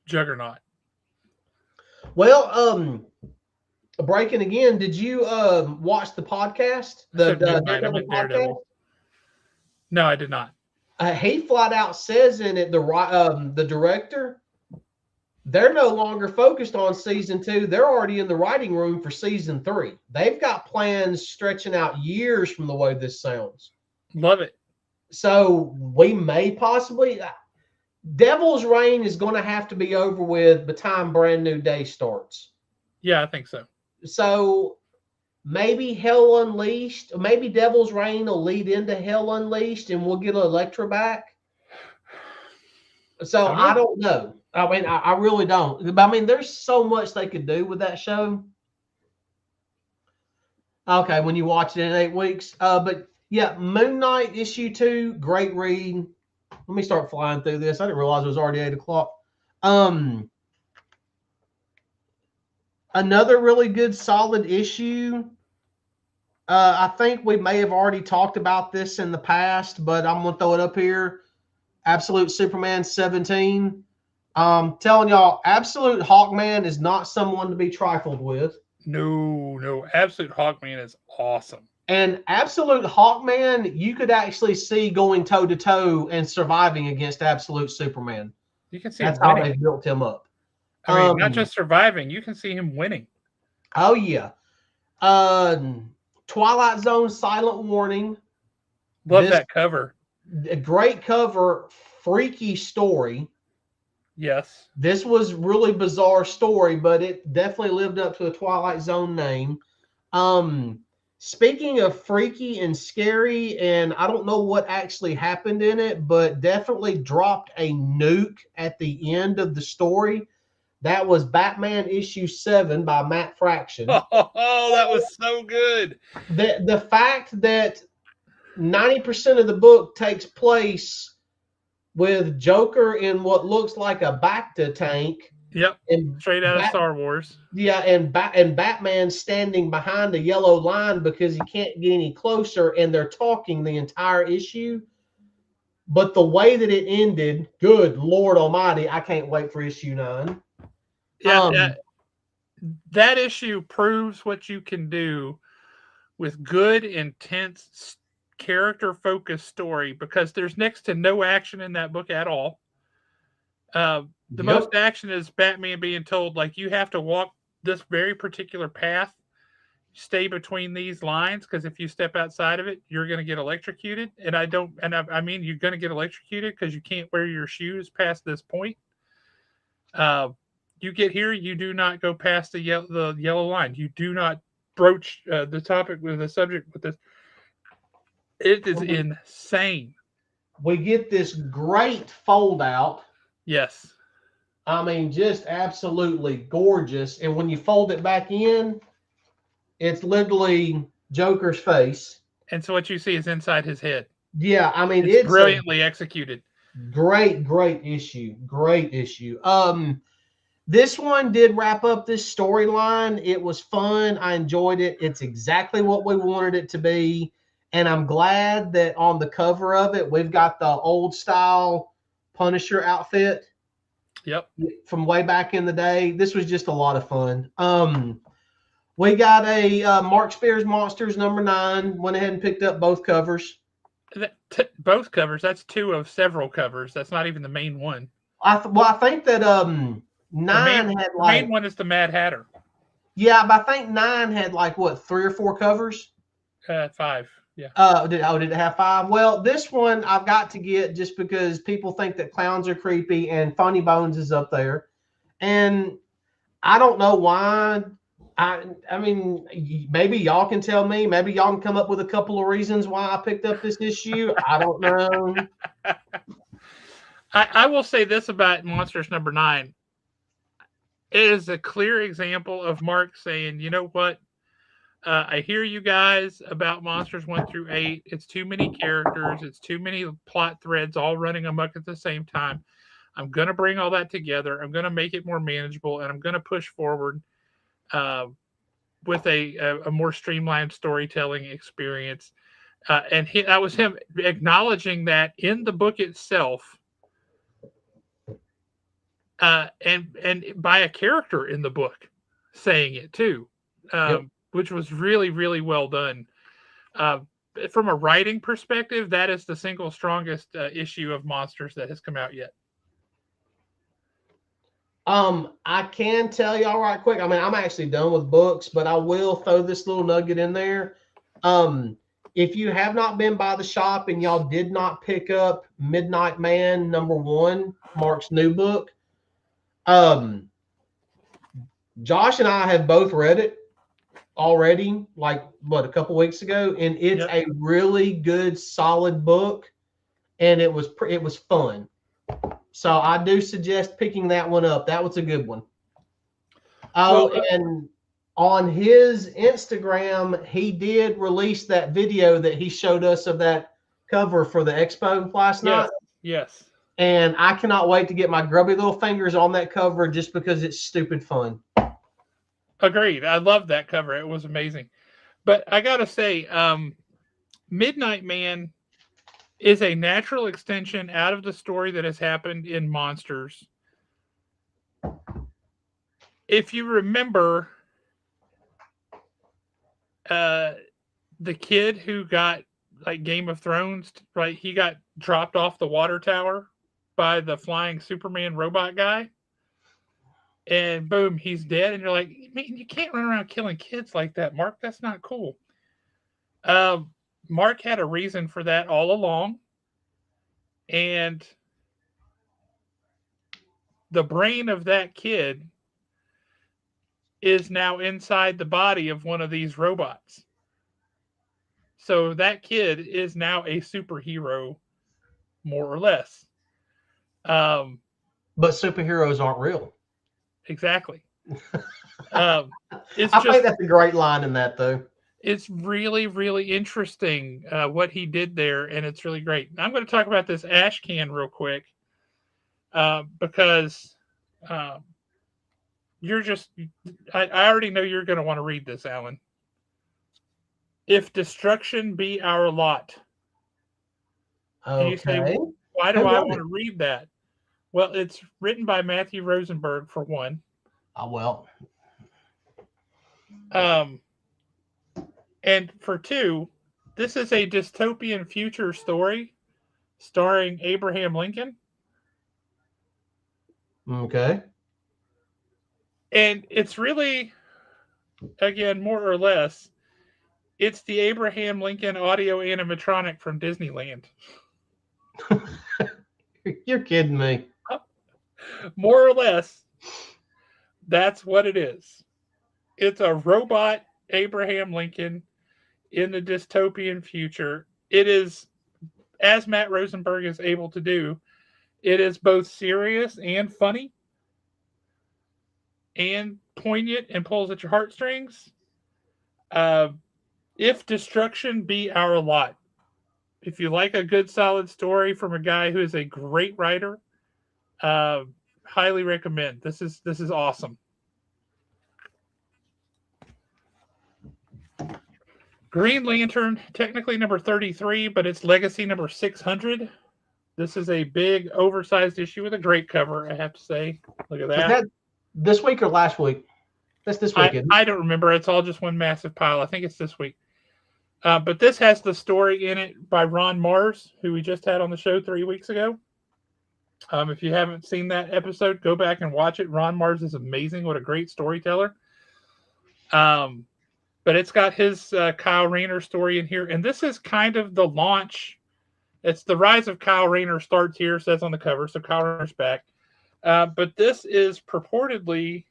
Juggernaut. Well, breaking again. Did you watch the podcast, I the said Moon Knight. I Daredevil meant podcast? Daredevil. No, I did not. He flat out says in it, the director, they're no longer focused on season 2. They're already in the writing room for season 3. They've got plans stretching out years from the way this sounds. Love it. So we may possibly. Devil's Reign is going to have to be over with by the time Brand New Day starts. Yeah, I think so. So maybe Hell Unleashed, maybe Devil's Reign will lead into Hell Unleashed and we'll get Elektra back. So I don't know. I mean, I really don't. I mean, there's so much they could do with that show. Okay, when you watch it in 8 weeks. But yeah, Moon Knight issue 2, great read. Let me start flying through this. I didn't realize it was already 8 o'clock. Another really good, solid issue. I think we may have already talked about this in the past, but I'm going to throw it up here. Absolute Superman 17. Telling y'all, Absolute Hawkman is not someone to be trifled with. No. Absolute Hawkman is awesome. And Absolute Hawkman, you could actually see going toe to toe and surviving against Absolute Superman. You can see that's him winning. How they built him up. I mean, not just surviving, you can see him winning. Oh yeah. Twilight Zone Silent Warning. Love that cover. A great cover, freaky story. Yes. This was really bizarre story, but it definitely lived up to the Twilight Zone name. Speaking of freaky and scary, and I don't know what actually happened in it, but definitely dropped a nuke at the end of the story. That was Batman issue 7 by Matt Fraction. Oh, that was so good. The fact that 90% of the book takes place with Joker in what looks like a Bacta tank. Yep. Straight out of Star Wars. Yeah, and Batman standing behind the yellow line because he can't get any closer, and they're talking the entire issue. But the way that it ended, good Lord Almighty, I can't wait for issue 9. Yeah, that issue proves what you can do with good, intense, character-focused story, because there's next to no action in that book at all. The most action is Batman being told, like, you have to walk this very particular path, stay between these lines, because if you step outside of it, you're going to get electrocuted. And I mean, you're going to get electrocuted because you can't wear your shoes past this point. You get here, you do not go past the yellow line. You do not broach the topic with the subject with this. It is insane. We get this great fold out. Yes. I mean, just absolutely gorgeous. And when you fold it back in, it's literally Joker's face. And so what you see is inside his head. Yeah, I mean, it's brilliantly executed. Great issue. Great issue. This one did wrap up this storyline. It was fun. I enjoyed it. It's exactly what we wanted it to be. And I'm glad that on the cover of it, we've got the old style Punisher outfit. Yep. From way back in the day. This was just a lot of fun. We got a Mark Spears Monsters #9. Went ahead and picked up both covers. Both covers? That's 2 of several covers. That's not even the main one. I think that 9 had like... The main one is the Mad Hatter. Yeah, but I think 9 had like, what, 3 or 4 covers? 5, yeah. Did it have 5? Well, this one I've got to get just because people think that clowns are creepy, and Funny Bones is up there. And I don't know why. I mean, maybe y'all can tell me. Maybe y'all can come up with a couple of reasons why I picked up this issue. I don't know. I will say this about Monsters #9. It is a clear example of Mark saying, you know what? I hear you guys about Monsters 1 through 8. It's too many characters. It's too many plot threads all running amok at the same time. I'm going to bring all that together. I'm going to make it more manageable, and I'm going to push forward. with a more streamlined storytelling experience. And that was him acknowledging that in the book itself, and by a character in the book saying it too, Yep. which was really, really well done. From a writing perspective, that is the single strongest issue of Monsters that has come out yet. I can tell y'all right quick. I mean, I'm actually done with books, but I will throw this little nugget in there. If you have not been by the shop and y'all did not pick up Midnight Man #1, Mark's new book, Josh and I have both read it already, like a couple weeks ago, and it's a really good, solid book, and it was fun. So I do suggest picking that one up. That was a good one. Oh, well, and on his Instagram, he did release that video that he showed us of that cover for the expo last night. Yes. And I cannot wait to get my grubby little fingers on that cover just because it's stupid fun. Agreed. I love that cover. It was amazing. But I got to say, Midnight Man is a natural extension out of the story that has happened in Monsters. If you remember, the kid who got like Game of Thrones, right? He got dropped off the water tower by the flying Superman robot guy. And boom, he's dead. And you're like, man, you can't run around killing kids like that, Mark. That's not cool. Mark had a reason for that all along. And the brain of that kid is now inside the body of one of these robots. So that kid is now a superhero, more or less. But superheroes aren't real. Exactly. I think that's a great line in that, though. It's really, really interesting what he did there, and it's really great. I'm going to talk about this ash can real quick because you're just... I already know you're going to want to read this, Alan. If destruction be our lot. Okay. And you say, why do I want to read that? Well, it's written by Matthew Rosenberg, for one. Oh, well. And for two, this is a dystopian future story starring Abraham Lincoln. Okay. And it's really, again, more or less, it's the Abraham Lincoln audio animatronic from Disneyland. You're kidding me. More or less, that's what it is. It's a robot Abraham Lincoln in the dystopian future. It is, as Matt Rosenberg is able to do, it is both serious and funny and poignant and pulls at your heartstrings. If destruction be our lot. If you like a good, solid story from a guy who is a great writer, highly recommend. This is awesome. Green Lantern, technically number 33, but it's legacy number 600. This is a big, oversized issue with a great cover, I have to say. Look at that. Was that this week or last week? That's this week. I don't remember. It's all just one massive pile. I think it's this week. But this has the story in it by Ron Mars, who we just had on the show 3 weeks ago. If you haven't seen that episode, go back and watch it. Ron Mars is amazing. What a great storyteller. But it's got his Kyle Rayner story in here. And this is kind of the launch. It's the rise of Kyle Rayner starts here, says on the cover. So Kyle Rayner's back. But this is purportedly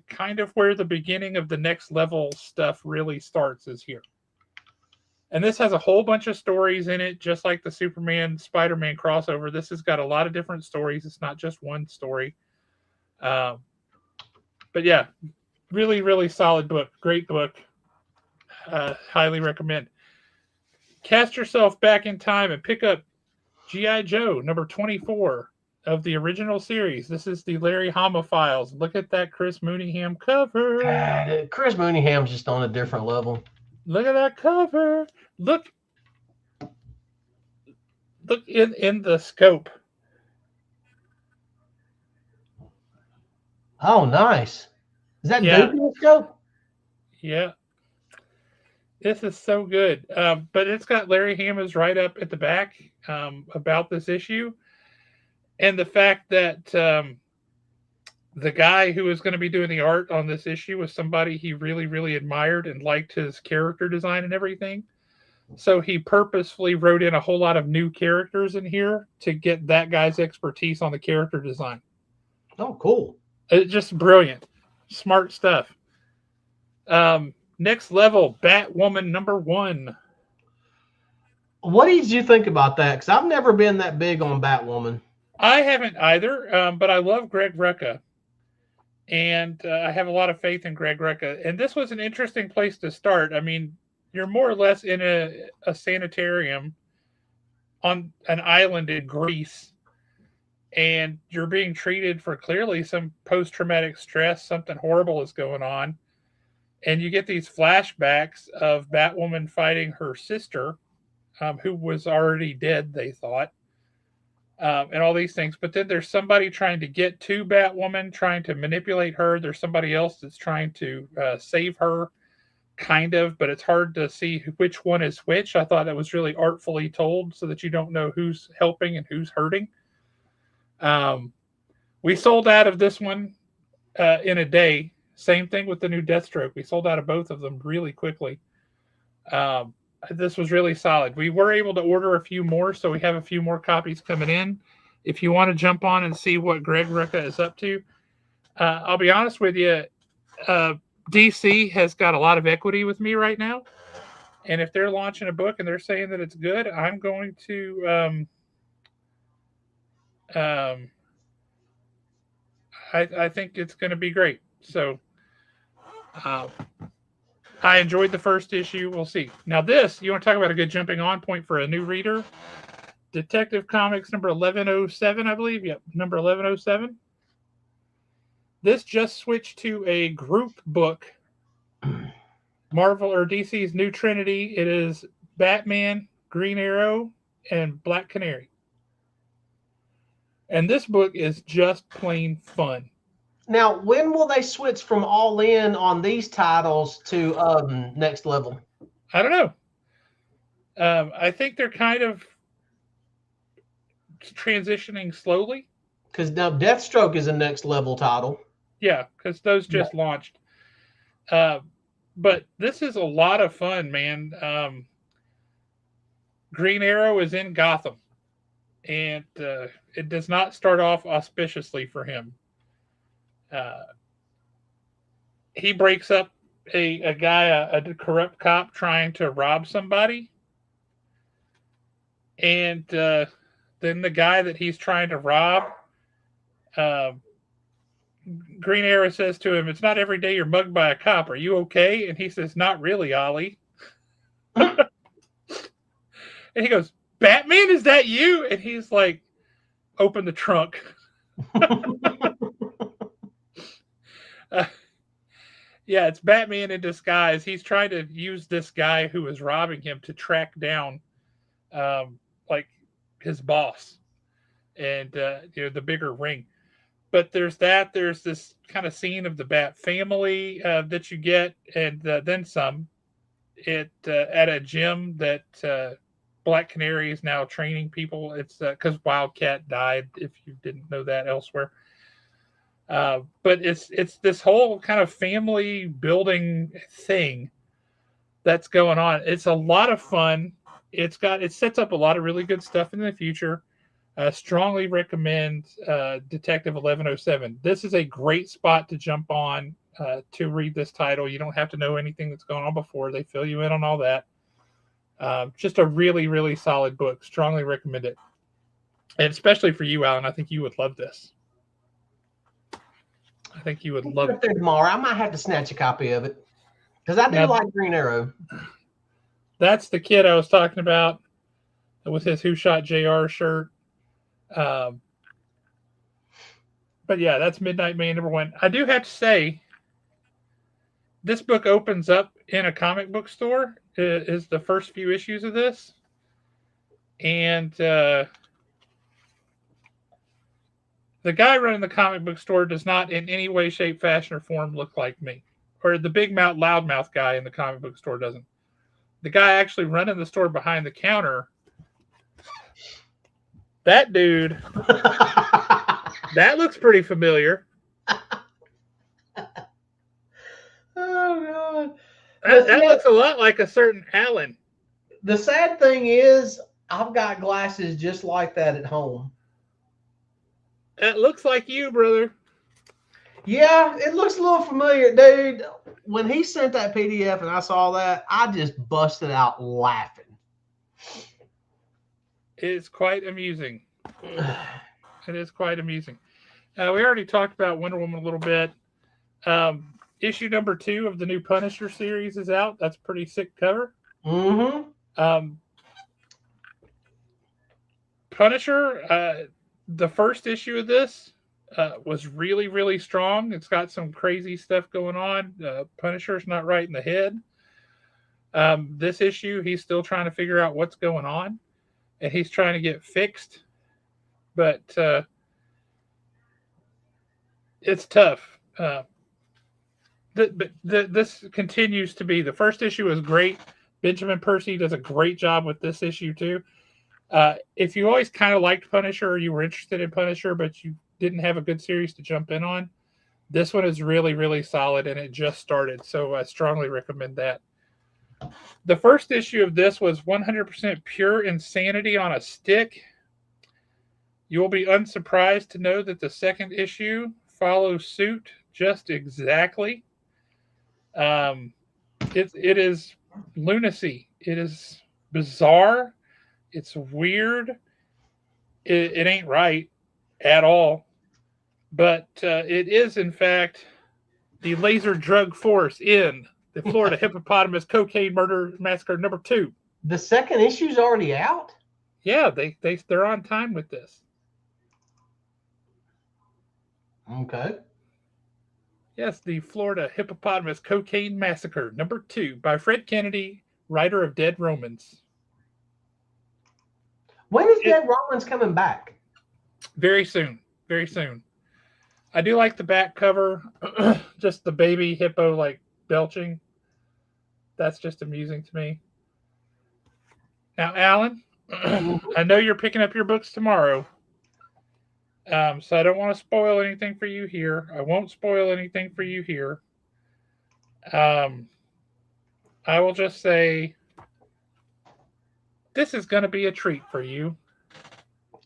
kind of where the beginning of the next level stuff really starts, is here. And this has a whole bunch of stories in it, just like the Superman Spider-Man crossover. This has got a lot of different stories. It's not just one story. But yeah, really, really solid book. Great book. Highly recommend. Cast yourself back in time and pick up G.I. Joe number 24. of the original series. This is the Larry Hama files. Look at that Chris Mooneyham cover. God, Chris Mooneyham's just on a different level. Look at that cover. Look in the scope. Oh, nice. Is that Yeah. Duke in the scope? Yeah. This is so good. But it's got Larry Hama's right up at the back about this issue. And the fact that the guy who was going to be doing the art on this issue was somebody he really, really admired and liked his character design and everything. So he purposefully wrote in a whole lot of new characters in here to get that guy's expertise on the character design. Oh, cool. It's just brilliant. Smart stuff. Next level, Batwoman #1. What did you think about that? Because I've never been that big on Batwoman. I haven't either, but I love Greg Rucka. And I have a lot of faith in Greg Rucka. And this was an interesting place to start. I mean, you're more or less in a sanitarium on an island in Greece, and you're being treated for clearly some post-traumatic stress. Something horrible is going on. And you get these flashbacks of Batwoman fighting her sister, who was already dead, they thought. And all these things. But then there's somebody trying to get to Batwoman, trying to manipulate her. There's somebody else that's trying to save her, kind of, but it's hard to see which one is which. I thought that was really artfully told so that you don't know who's helping and who's hurting. We sold out of this one in a day. Same thing with the new Deathstroke. We sold out of both of them really quickly. This was really solid. We were able to order a few more, so we have a few more copies coming in. If you want to jump on and see what Greg Rucka is up to, I'll be honest with you, DC has got a lot of equity with me right now. And if they're launching a book and they're saying that it's good, I'm going to I think it's going to be great. So I enjoyed the first issue. We'll see. Now this, you want to talk about a good jumping on point for a new reader? Detective Comics number 1107, I believe. Yep, number 1107. This just switched to a group book. Marvel or DC's New Trinity. It is Batman, Green Arrow, and Black Canary. And this book is just plain fun. Now, when will they switch from All In on these titles to Next Level? I don't know. I think they're kind of transitioning slowly. Because now Deathstroke is a Next Level title. Yeah, because those just launched. But this is a lot of fun, man. Green Arrow is in Gotham, and it does not start off auspiciously for him. He breaks up a guy, a corrupt cop trying to rob somebody. And then the guy that he's trying to rob, Green Arrow says to him, "It's not every day you're mugged by a cop. Are you okay?" And he says, "Not really, Ollie." And he goes, "Batman, is that you?" And he's like, "Open the trunk." Yeah, it's Batman in disguise. He's trying to use this guy who is robbing him to track down like his boss and the bigger ring. But there's this kind of scene of the Bat family that you get, and then some at a gym that Black Canary is now training people. It's because Wildcat died, if you didn't know that elsewhere. But it's this whole kind of family building thing that's going on. It's a lot of fun. It sets up a lot of really good stuff in the future. Strongly recommend Detective 1107. This is a great spot to jump on to read this title. You don't have to know anything that's gone on before. They fill you in on all that. Just a really, really solid book. Strongly recommend it. And especially for you, Alan, I think you would love this. I think you would love it. Tomorrow, I might have to snatch a copy of it because I do like Green Arrow. That's the kid I was talking about with his Who Shot JR shirt. But yeah, that's Midnight Man #1. I do have to say, this book opens up in a comic book store. Is the first few issues of this, and the guy running the comic book store does not in any way, shape, fashion, or form look like me. Or the big mouth, loudmouth guy in the comic book store doesn't. The guy actually running the store behind the counter, that dude, that looks pretty familiar. Oh, God. That looks a lot like a certain Alan. The sad thing is, I've got glasses just like that at home. That looks like you, brother. Yeah, it looks a little familiar, dude. When he sent that PDF and I saw that, I just busted out laughing. It's quite amusing. It is quite amusing. We already talked about Wonder Woman a little bit. Issue #2 of the new Punisher series is out. That's a pretty sick cover. Mm-hmm. Punisher, the first issue of this was really, really strong. It's got some crazy stuff going on. Punisher's not right in the head. This issue, he's still trying to figure out what's going on, and he's trying to get fixed. But it's tough. This continues to be, the first issue is great. Benjamin Percy does a great job with this issue too. If you always kind of liked Punisher, or you were interested in Punisher, but you didn't have a good series to jump in on, this one is really, really solid, and it just started. So I strongly recommend that. The first issue of this was 100% pure insanity on a stick. You will be unsurprised to know that the second issue follows suit just exactly. It is lunacy. It is bizarre. It's weird. It ain't right at all. But it is, in fact, the laser drug force in the Florida hippopotamus cocaine murder massacre #2. The second issue's already out? Yeah, they're on time with this. Okay. Yes, the Florida hippopotamus cocaine massacre #2 by Fred Kennedy, writer of Dead Romans. When is Dead Romans coming back? Very soon. Very soon. I do like the back cover, just the baby hippo like belching. That's just amusing to me. Now, Alan, I know you're picking up your books tomorrow. So I don't want to spoil anything for you here. I won't spoil anything for you here. I will just say this is going to be a treat for you.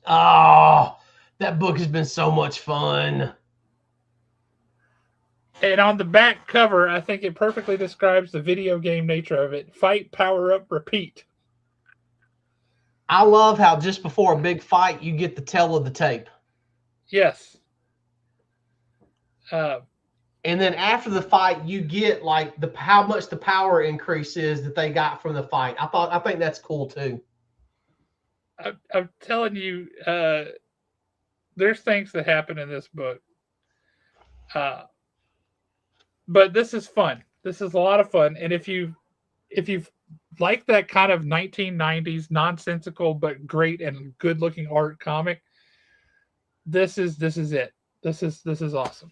Oh, that book has been so much fun. And on the back cover, I think it perfectly describes the video game nature of it. Fight, power up, repeat. I love how just before a big fight, you get the tell of the tape. Yes. And then after the fight, you get like how much the power increase is that they got from the fight. I think that's cool too. I'm telling you, there's things that happen in this book. But this is fun. This is a lot of fun. And if you like that kind of 1990s nonsensical but great and good looking art comic, this is it. This is awesome.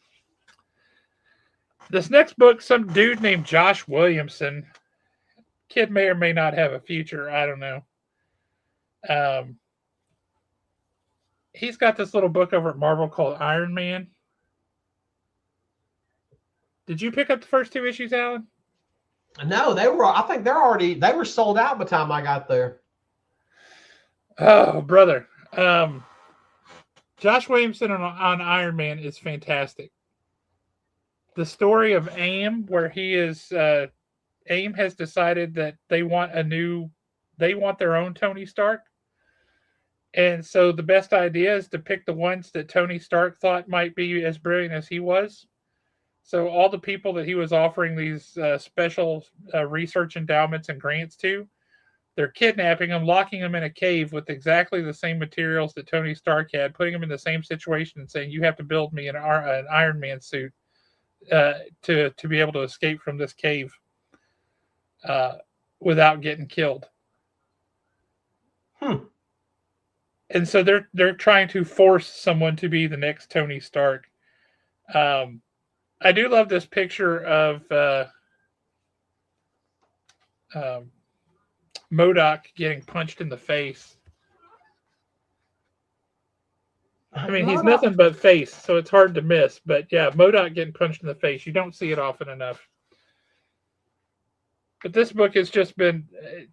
This next book, some dude named Josh Williamson, kid may or may not have a future. I don't know. He's got this little book over at Marvel called Iron Man. Did you pick up the first 2 issues, Alan? No, I think they were sold out by the time I got there. Oh, brother. Josh Williamson on Iron Man is fantastic. The story of AIM, where he is, AIM has decided that they want their own Tony Stark. And so the best idea is to pick the ones that Tony Stark thought might be as brilliant as he was. So all the people that he was offering these special research endowments and grants to, They're kidnapping him, locking him in a cave with exactly the same materials that Tony Stark had, putting him in the same situation and saying, "You have to build me an Iron Man suit to be able to escape from this cave without getting killed." And so they're trying to force someone to be the next Tony Stark. I do love this picture of MODOK getting punched in the face. I mean, he's nothing but face, so it's hard to miss. But yeah, MODOK getting punched in the face. You don't see it often enough. But this book has just been.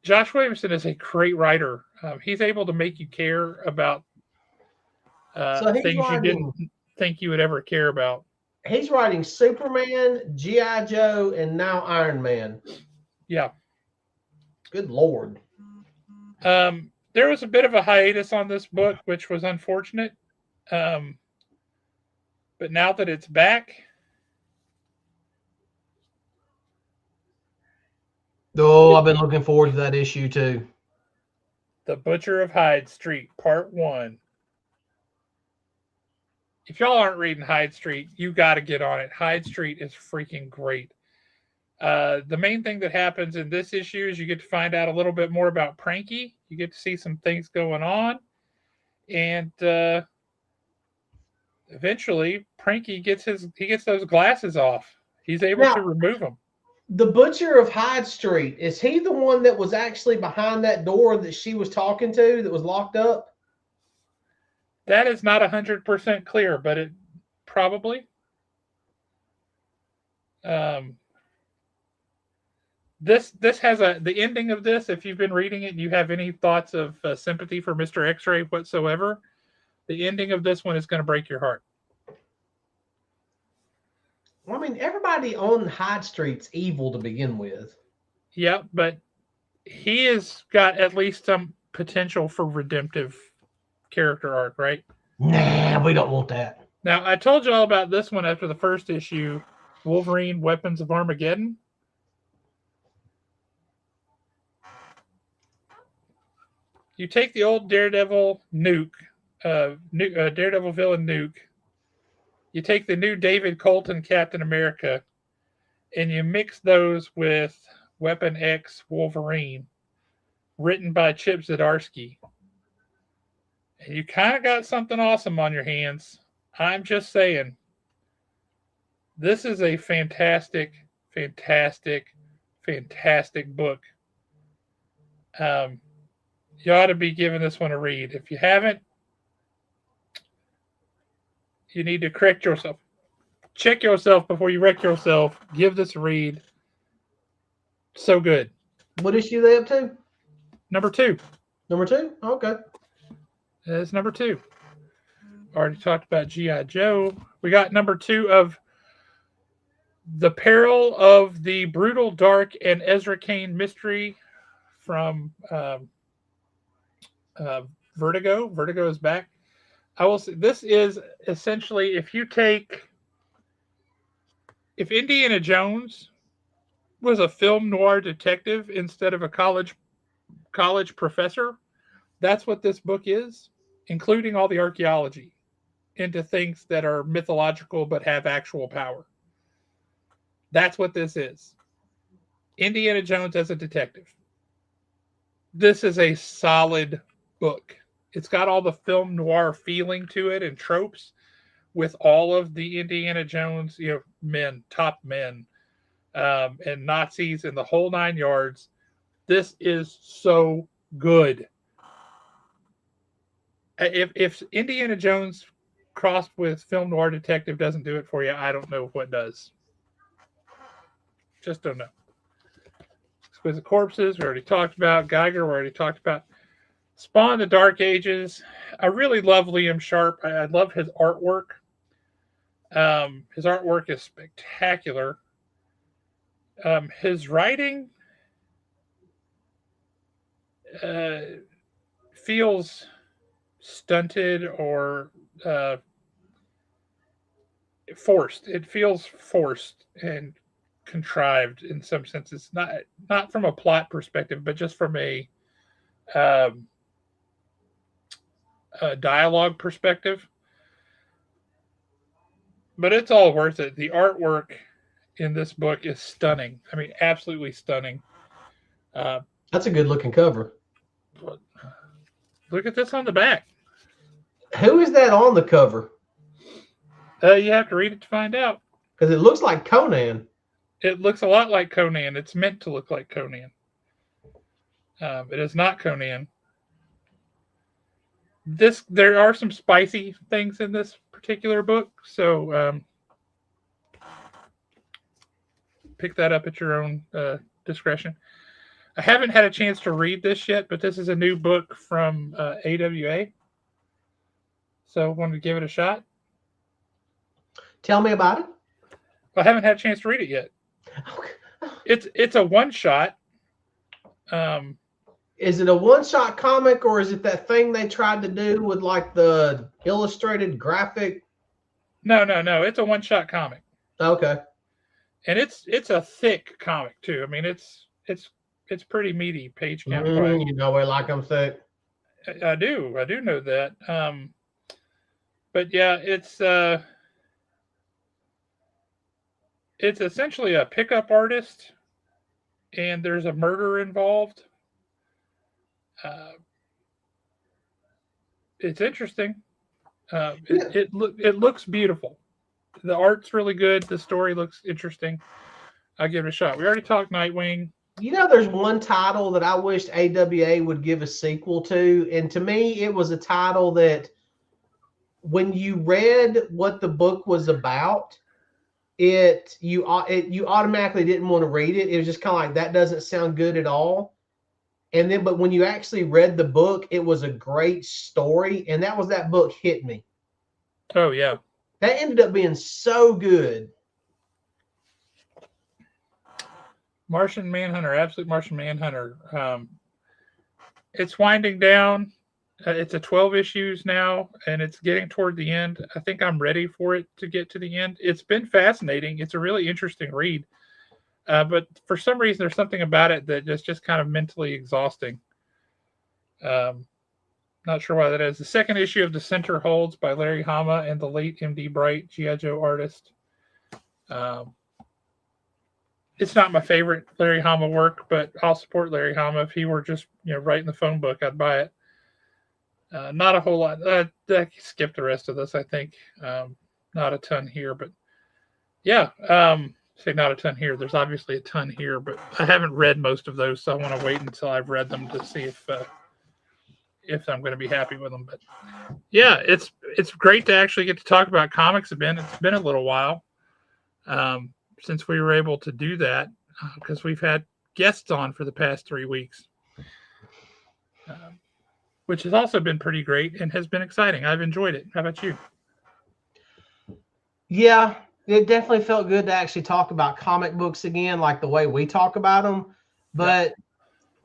Josh Williamson is a great writer. He's able to make you care about things you didn't think you would ever care about. He's writing Superman, G.I. Joe, and now Iron Man. Yeah. Good Lord. There was a bit of a hiatus on this book, which was unfortunate. But now that it's back. Oh, I've been looking forward to that issue too. The Butcher of Hyde Street, Part 1. If y'all aren't reading Hyde Street, you got to get on it. Hyde Street is freaking great. The main thing that happens in this issue is you get to find out a little bit more about Pranky. You get to see some things going on. And eventually, Pranky gets those glasses off. He's able to remove them. The Butcher of Hyde Street, is he the one that was actually behind that door that she was talking to that was locked up? That is not 100% clear, but it probably. This has the ending of this. If you've been reading it and you have any thoughts of sympathy for Mr. X-Ray whatsoever, the ending of this one is going to break your heart. Well, I mean, everybody on Hyde Street's evil to begin with. Yeah, but he has got at least some potential for redemptive character arc, right? Nah, we don't want that. Now, I told you all about this one after the first issue, Wolverine Weapons of Armageddon. You take the old Daredevil Nuke, Daredevil villain Nuke. You take the new David Colton Captain America, and you mix those with Weapon X Wolverine, written by Chip Zdarsky. And you kind of got something awesome on your hands. I'm just saying. This is a fantastic, fantastic, fantastic book. You ought to be giving this one a read. If you haven't, you need to correct yourself. Check yourself before you wreck yourself. Give this a read. So good. What issue are they up to? Number 2. Number 2? Okay. That's number 2. Already talked about G.I. Joe. We got number 2 of The Peril of the Brutal, Dark, and Ezra Kane Mystery from Vertigo. Vertigo is back. I will say this is essentially if Indiana Jones was a film noir detective instead of a college professor, that's what this book is, including all the archaeology into things that are mythological but have actual power. That's what this is. Indiana Jones as a detective. This is a solid book. It's got all the film noir feeling to it and tropes with all of the Indiana Jones, top men, and Nazis and the whole 9 yards. This is so good. If Indiana Jones crossed with film noir detective doesn't do it for you, I don't know what does. Just don't know. Exquisite Corpses, we already talked about. Geiger, we already talked about. Spawn, The Dark Ages. I really love Liam Sharp. I love his artwork. His artwork is spectacular. His writing feels stunted or forced. It feels forced and contrived in some senses. Not from a plot perspective, but just from a um, dialogue perspective. But it's all worth it. The artwork in this book is stunning. I mean, absolutely stunning. Uh, That's a good looking cover. Look at this on the back. Who is that on the cover? You have to read it to find out. Because it looks like Conan. It looks a lot like Conan. It's meant to look like Conan. It is not Conan. There are some spicy things in this particular book, so pick that up at your own discretion. I haven't had a chance to read this yet, but this is a new book from AWA, so I wanted to give it a shot. Tell me about it. I haven't had a chance to read it yet. Okay. It's a one shot. Is it a one-shot comic, or is it that thing they tried to do with like the illustrated graphic? No. It's a one shot comic. Okay. And it's a thick comic too. I mean, it's pretty meaty page count wise. You know where like I'm thick. I do know that. But yeah, it's essentially a pickup artist, and there's a murder involved. It's interesting. It looks beautiful. The art's really good. The story looks interesting. I'll give it a shot. We already talked Nightwing. You know, there's one title that I wished AWA would give a sequel to, and to me, it was a title that when you read what the book was about, you automatically didn't want to read it. It was just kind of like, that doesn't sound good at all. And then, but when you actually read the book, it was a great story, and that was that book, Hit Me. Oh yeah, that ended up being so good. Martian Manhunter, Absolute Martian Manhunter. It's winding down. It's a 12 issues now, and it's getting toward the end. I think I'm ready for it to get to the end. It's been fascinating. It's a really interesting read. But for some reason, there's something about it that is just kind of mentally exhausting. Not sure why that is. The second issue of The Center Holds by Larry Hama and the late M.D. Bright, G.I. Joe artist. It's not my favorite Larry Hama work, but I'll support Larry Hama. If he were just writing the phone book, I'd buy it. Not a whole lot. I skipped the rest of this, I think. Not a ton here, but yeah. Say not a ton here. There's obviously a ton here, but I haven't read most of those, so I want to wait until I've read them to see if I'm going to be happy with them. But yeah, it's great to actually get to talk about comics again. It's been a little while since we were able to do that because we've had guests on for the past 3 weeks, which has also been pretty great and has been exciting. I've enjoyed it. How about you? Yeah, it definitely felt good to actually talk about comic books again, like the way we talk about them. But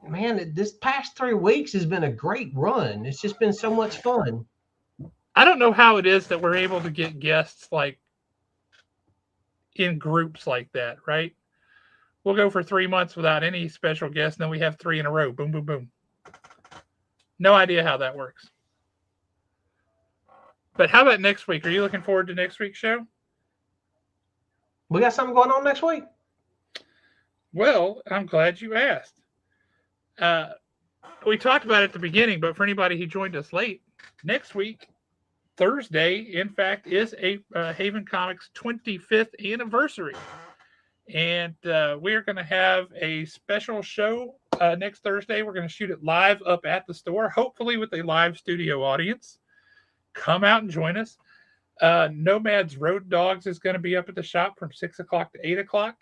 man, this past 3 weeks has been a great run. It's just been so much fun. I don't know how it is that we're able to get guests like in groups like that, right? We'll go for 3 months without any special guests, and then we have 3 in a row. Boom, boom, boom. No idea how that works. But how about next week? Are you looking forward to next week's show? We got something going on next week? Well, I'm glad you asked. We talked about it at the beginning, but for anybody who joined us late, next week, Thursday, in fact, is a Haven Comics 25th anniversary. And we are going to have a special show next Thursday. We're going to shoot it live up at the store, hopefully with a live studio audience. Come out and join us. Nomad's Road Dogs is going to be up at the shop from 6 o'clock to 8 o'clock.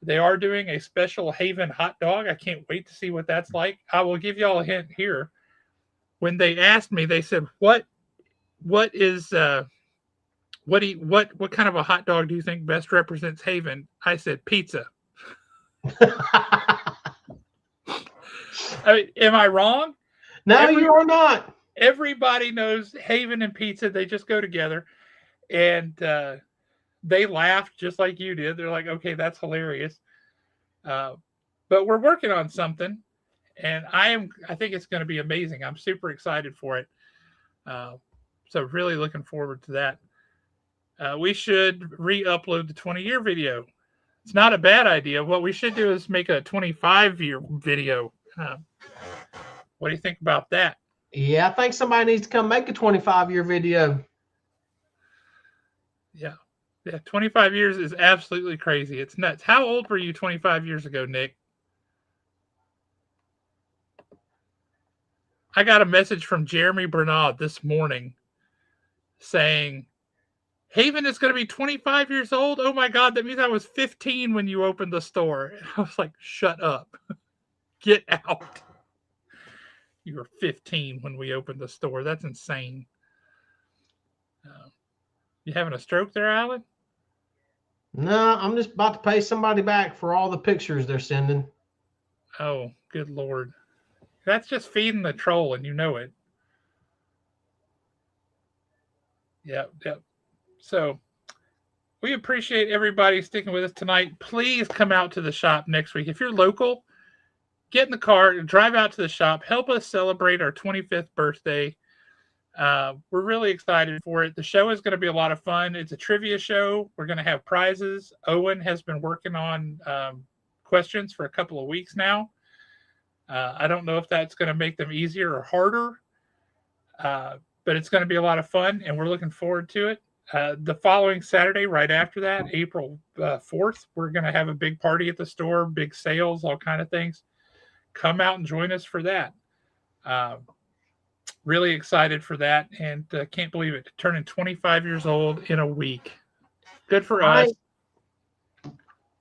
They are doing a special Haven hot dog. I can't wait to see what that's like. I will give y'all a hint here. When they asked me, they said, what kind of a hot dog do you think best represents Haven? I said pizza. Am I wrong? No, you are not. Everybody knows Haven and pizza. They just go together. And they laughed just like you did. They're like, okay, that's hilarious. But we're working on something. And I think it's going to be amazing. I'm super excited for it. So really looking forward to that. We should re-upload the 20-year video. It's not a bad idea. What we should do is make a 25-year video. What do you think about that? Yeah, I think somebody needs to come make a 25-year video. Yeah. 25 years is absolutely crazy. It's nuts. How old were you 25 years ago, Nick? I got a message from Jeremy Bernard this morning saying, Haven is going to be 25 years old. Oh my God, that means I was 15 when you opened the store. And I was like, shut up. Get out. You were 15 when we opened the store. That's insane. You having a stroke there, Alan? No, I'm just about to pay somebody back for all the pictures they're sending. Oh, good Lord. That's just feeding the troll, and you know it. Yep. So we appreciate everybody sticking with us tonight. Please come out to the shop next week. If you're local, get in the car, drive out to the shop, help us celebrate our 25th birthday. We're really excited for it. The show is going to be a lot of fun. It's a trivia show. We're going to have prizes. Owen has been working on questions for a couple of weeks now. I don't know if that's going to make them easier or harder, but it's going to be a lot of fun, and we're looking forward to it. The following Saturday, right after that, April 4th, we're going to have a big party at the store, big sales, all kind of things. Come out and join us for that. Really excited for that, and can't believe it. Turning 25 years old in a week. Good for us.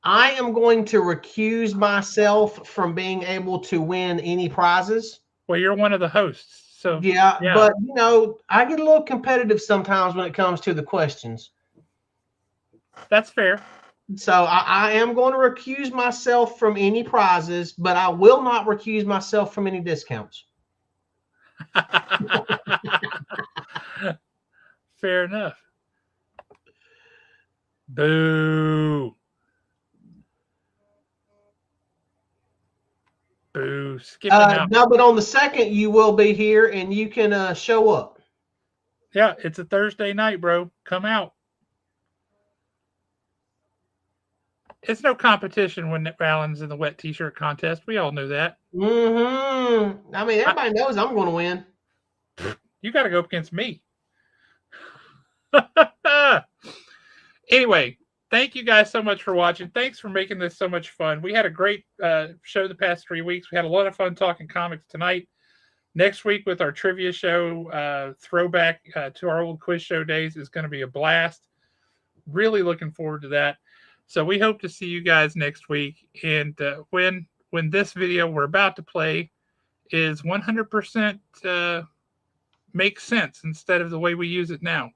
I am going to recuse myself from being able to win any prizes. Well, you're one of the hosts, so yeah. But you know, I get a little competitive sometimes when it comes to the questions. That's fair. So I am going to recuse myself from any prizes, but I will not recuse myself from any discounts. Fair enough. Boo. Boo. Skipping out. No, but on the 2nd, you will be here and you can show up. Yeah, it's a Thursday night, bro. Come out. It's no competition when Alan's in the wet t-shirt contest. We all knew that. Mm-hmm. I mean, everybody knows I'm going to win. You got to go up against me. Anyway, thank you guys so much for watching. Thanks for making this so much fun. We had a great show the past 3 weeks. We had a lot of fun talking comics tonight. Next week with our trivia show, throwback to our old quiz show days, is going to be a blast. Really looking forward to that. So we hope to see you guys next week. And when this video we're about to play is 100% makes sense instead of the way we use it now.